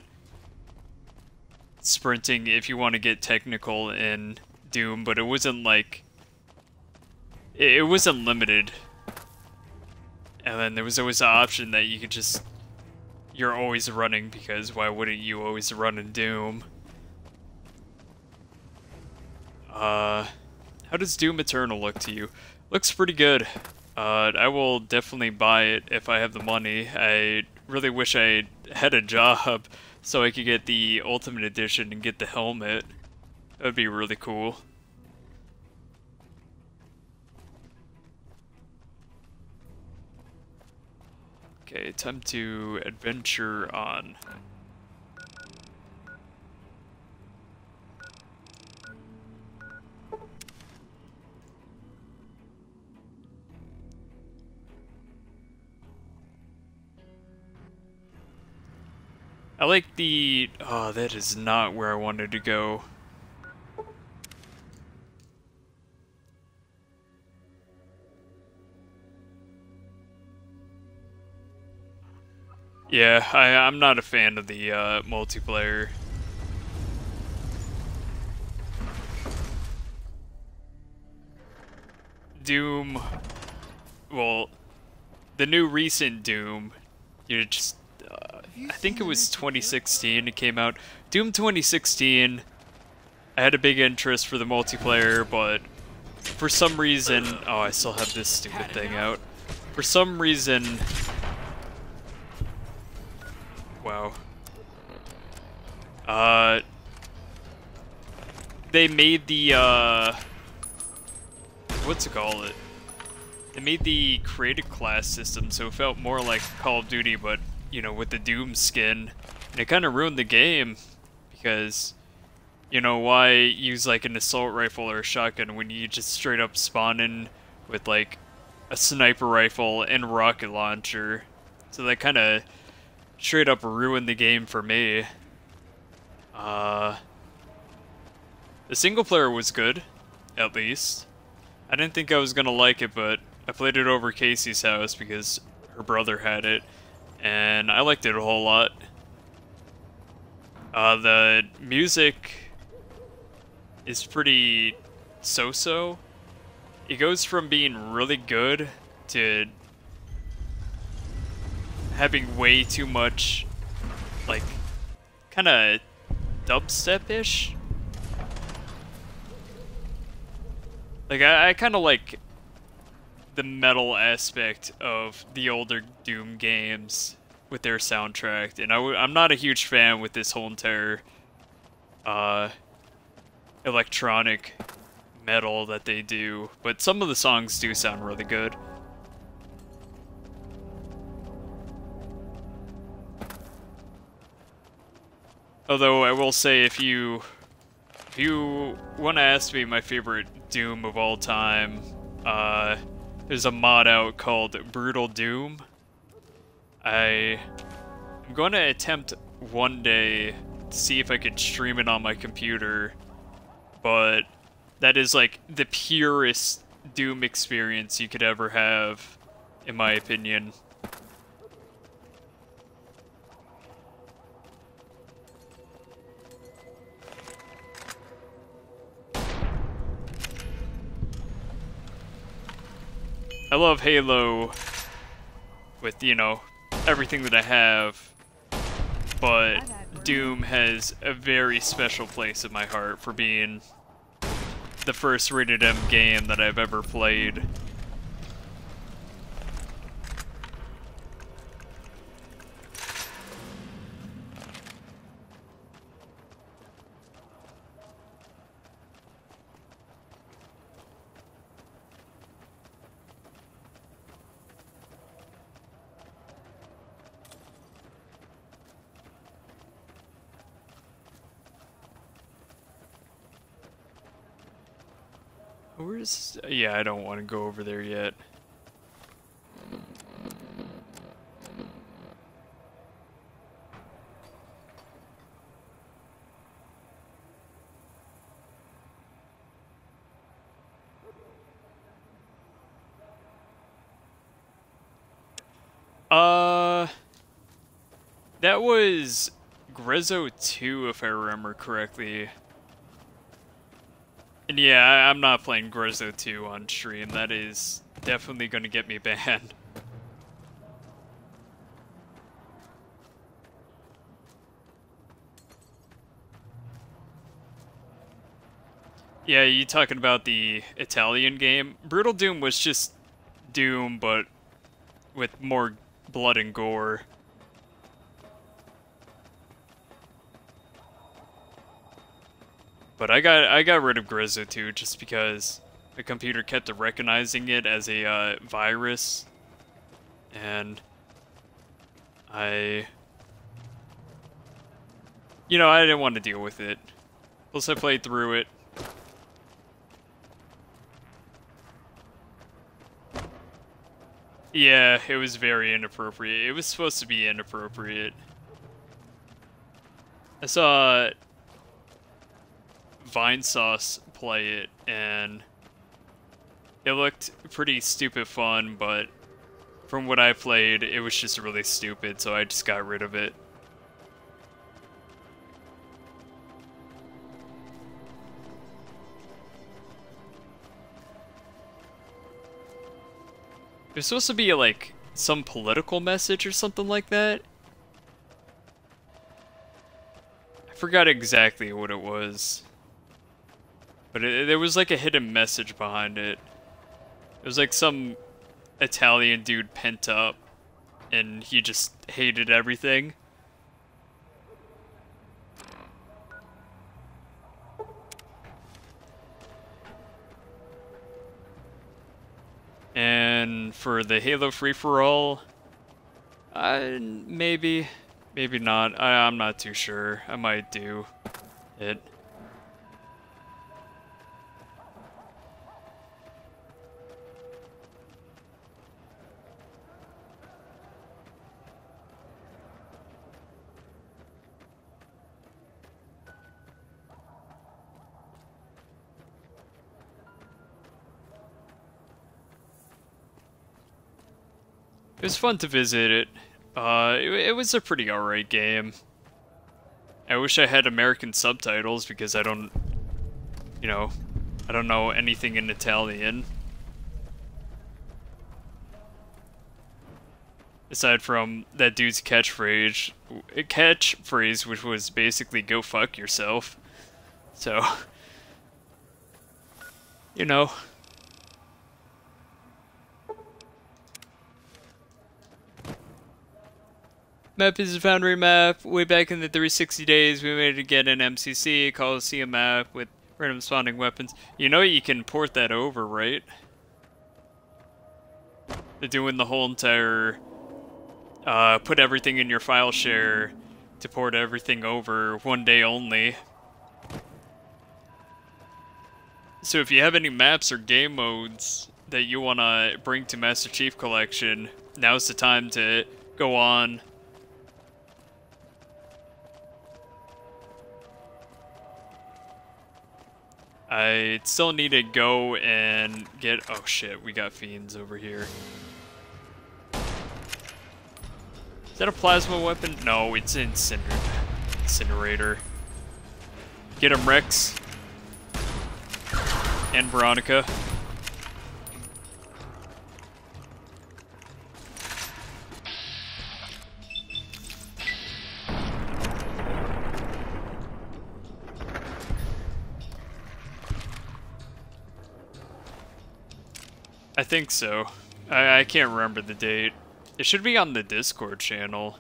sprinting if you want to get technical in Doom, but it wasn't like, it wasn't limited. And then there was always the option that you could just, you're always running, because why wouldn't you always run in Doom? How does Doom Eternal look to you? Looks pretty good. I will definitely buy it if I have the money. I really wish I had a job so I could get the Ultimate Edition and get the helmet. That would be really cool. Okay, time to adventure on. I like the... Oh, that is not where I wanted to go. Yeah, I'm not a fan of the multiplayer. Doom... Well, the new recent Doom, you just... I think it was 2016 it came out. Doom 2016, I had a big interest for the multiplayer, but for some reason... Oh, I still have this stupid thing out. For some reason... Wow. They made the, what's it called? They made the created class system, so it felt more like Call of Duty, but, you know, with the Doom skin. And it kind of ruined the game, because, you know, why use, like, an assault rifle or a shotgun when you just straight up spawn in with, like, a sniper rifle and rocket launcher? So that kind of straight up ruined the game for me. The single player was good, at least. I didn't think I was gonna like it, but I played it over Casey's house because her brother had it, and I liked it a whole lot. The music is pretty so-so. It goes from being really good to having way too much, like, kind of dubstep-ish. Like, I kind of like the metal aspect of the older Doom games with their soundtrack, and I'm not a huge fan with this whole entire electronic metal that they do, but some of the songs do sound really good. Although I will say, if you want to ask me my favorite Doom of all time, there's a mod out called Brutal Doom. I'm going to attempt one day to see if I could stream it on my computer, but that is like the purest Doom experience you could ever have, in my opinion. I love Halo with, you know, everything that I have, but Doom has a very special place in my heart for being the first rated M game that I've ever played. Where's... yeah, I don't want to go over there yet. That was Grezzo 2, if I remember correctly. And yeah, I'm not playing Grezzo 2 on stream. That is definitely going to get me banned. Yeah, you talking about the Italian game? Brutal Doom was just Doom, but with more blood and gore. But I got rid of Grezzo 2 just because the computer kept recognizing it as a virus, and I didn't want to deal with it. Plus I played through it. Yeah, it was very inappropriate. It was supposed to be inappropriate. I saw Vinesauce play it, and it looked pretty stupid fun, but from what I played, it was just really stupid, so I just got rid of it. It was supposed to be like some political message or something like that. I forgot exactly what it was. But there was like a hidden message behind it. It was like some Italian dude pent up, and he just hated everything. And for the Halo free-for-all, maybe not. I'm not too sure. I might do it. It was fun to visit it. It was a pretty alright game. I wish I had American subtitles because I don't know anything in Italian. Aside from that dude's catchphrase, which was basically "go fuck yourself." So, Map is a Foundry map. Way back in the 360 days, we made it again in MCC, Coliseum map with random spawning weapons. You know you can port that over, right? They're doing the whole entire, put everything in your file share to port everything over one day only. So if you have any maps or game modes that you want to bring to Master Chief Collection, now's the time to go on. I still need to go and get... oh shit, we got fiends over here. Is that a plasma weapon? No, it's an incinerator. Get him, Rex. And Veronica. I think so. I can't remember the date. It should be on the Discord channel.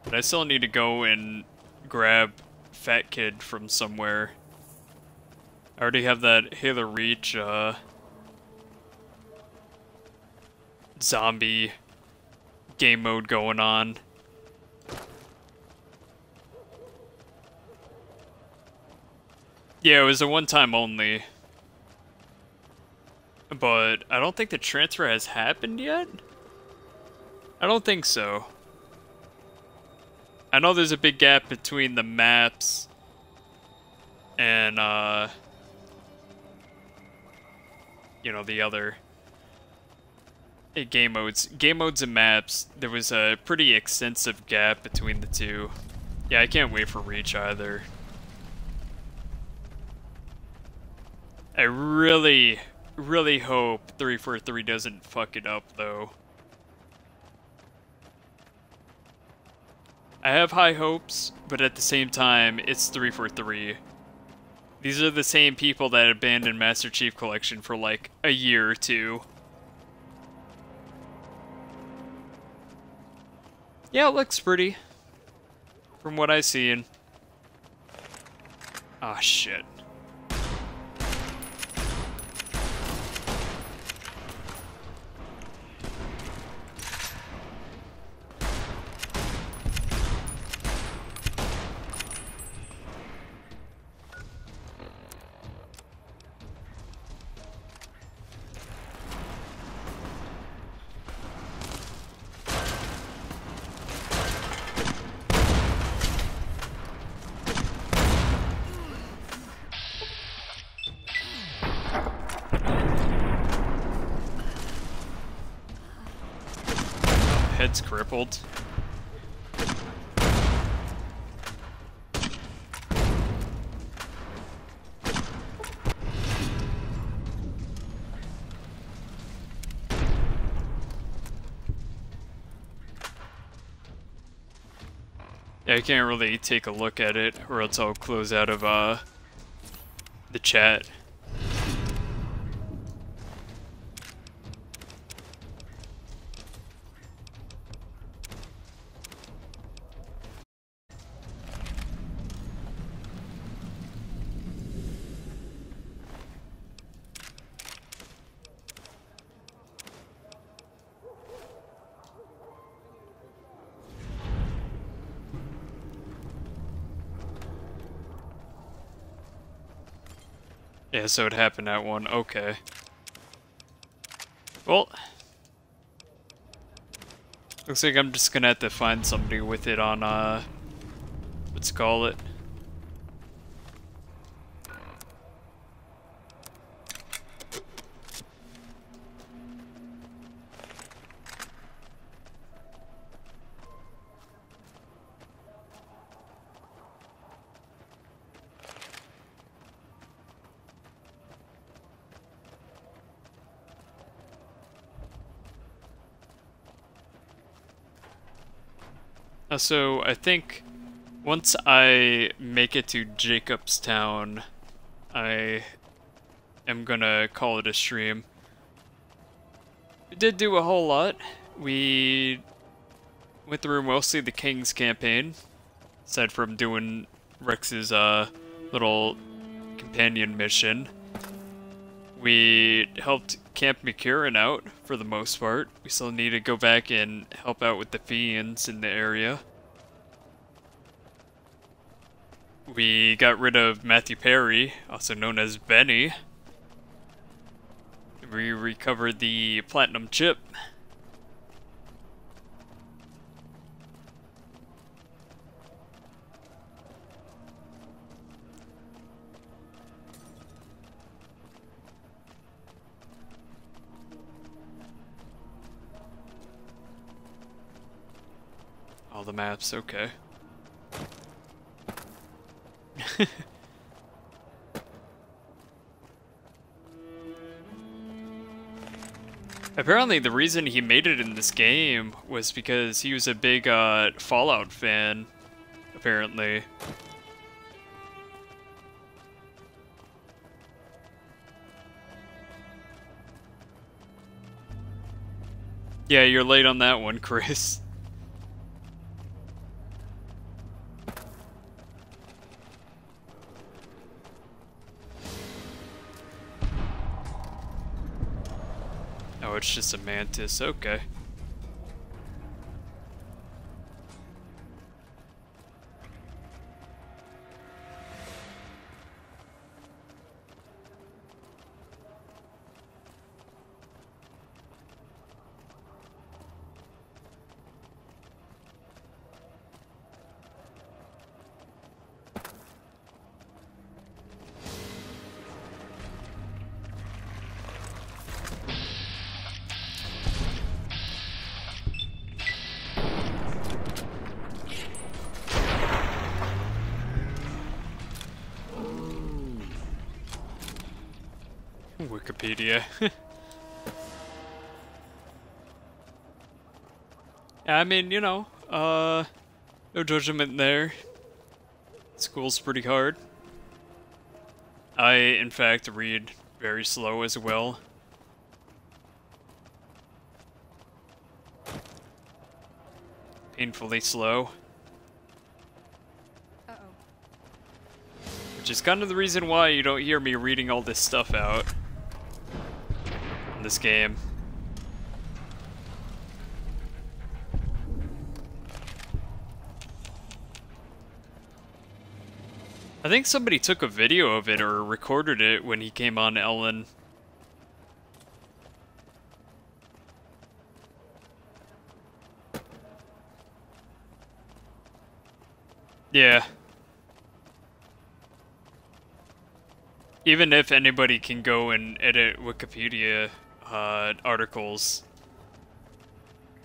But I still need to go and grab Fat Kid from somewhere. I already have that Halo Reach zombie game mode going on. Yeah, it was a one-time only. But I don't think the transfer has happened yet? I don't think so. I know there's a big gap between the maps and, you know, the other game modes. Game modes and maps, there was a pretty extensive gap between the two. Yeah, I can't wait for Reach either. I really, really hope 343 doesn't fuck it up, though. I have high hopes, but at the same time, it's 343. These are the same people that abandoned Master Chief Collection for like a year or two. Yeah, it looks pretty. From what I've seen. Ah, shit. Head's crippled. Yeah, I can't really take a look at it, or else I'll close out of the chat. Yeah, so it happened at one. Okay. Well, looks like I'm just gonna have to find somebody with it on, let's call it. So I think once I make it to Jacobstown, I am gonna call it a stream. We did do a whole lot. We went through mostly the King's campaign, aside from doing Rex's little companion mission. We helped Camp McCurran out, for the most part. We still need to go back and help out with the Fiends in the area. We got rid of Matthew Perry, also known as Benny. We recovered the Platinum Chip. All the maps, okay. Apparently the reason he made it in this game was because he was a big Fallout fan. apparently. Yeah, you're late on that one, Chris. Oh, it's just a mantis. Okay. Wikipedia. I mean, you know, no judgment there. School's pretty hard. I, in fact, read very slow as well. Painfully slow. Which is kind of the reason why you don't hear me reading all this stuff out in this game. I think somebody took a video of it or recorded it when he came on Ellen. Yeah. Even if anybody can go and edit Wikipedia articles,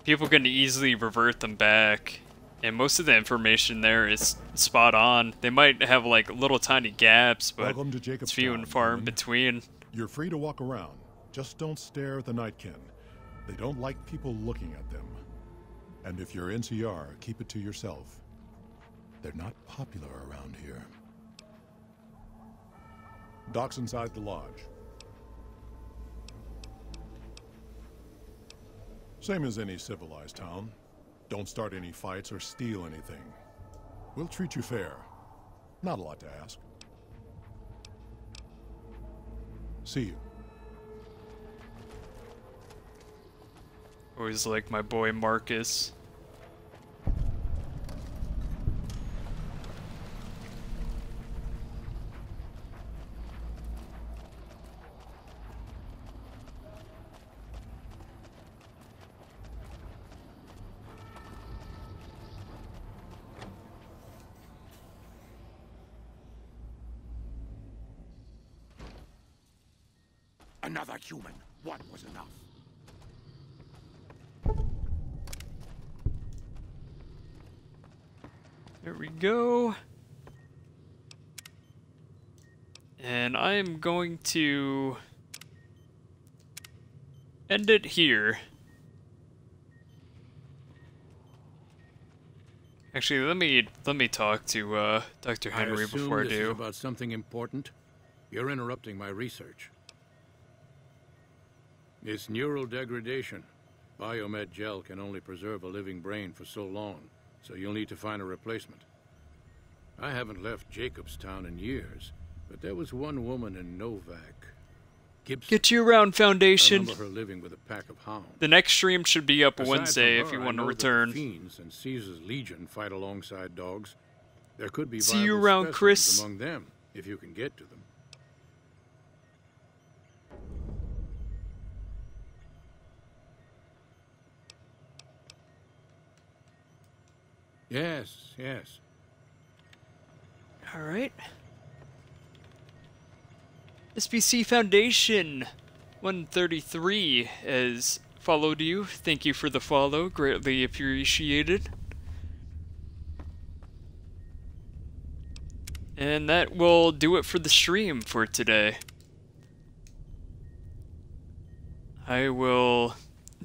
people can easily revert them back. And most of the information there is spot on. They might have like little tiny gaps, but it's few and far in between. You're free to walk around. Just don't stare at the Nightkin. They don't like people looking at them. And if you're NCR, keep it to yourself. They're not popular around here. Doc's inside the lodge. Same as any civilized town. Don't start any fights or steal anything. We'll treat you fair. Not a lot to ask. See you. Always like my boy Marcus. Another human. One was enough. There we go. And I am going to end it here. Actually, let me talk to Dr. Henry before I this do. Is about something important. You're interrupting my research. It's neural degradation. Biomed gel can only preserve a living brain for so long, so you'll need to find a replacement. I haven't left Jacobstown in years, but there was one woman in Novak. Gibson. Get you around, Foundation. I remember her living with a pack of hounds. The next stream should be up Aside Wednesday from if you her, want to I know return. that the Fiends and Caesar's Legion fight alongside dogs. There could be See you viable around, specimens Chris. among them, if you can get to them. Yes, yes. All right. SBC Foundation 133 has followed you. Thank you for the follow. Greatly appreciated. And that will do it for the stream for today. I will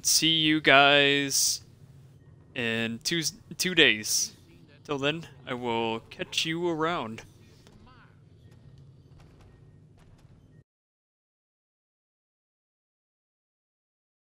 see you guys in two days. Till then, I will catch you around.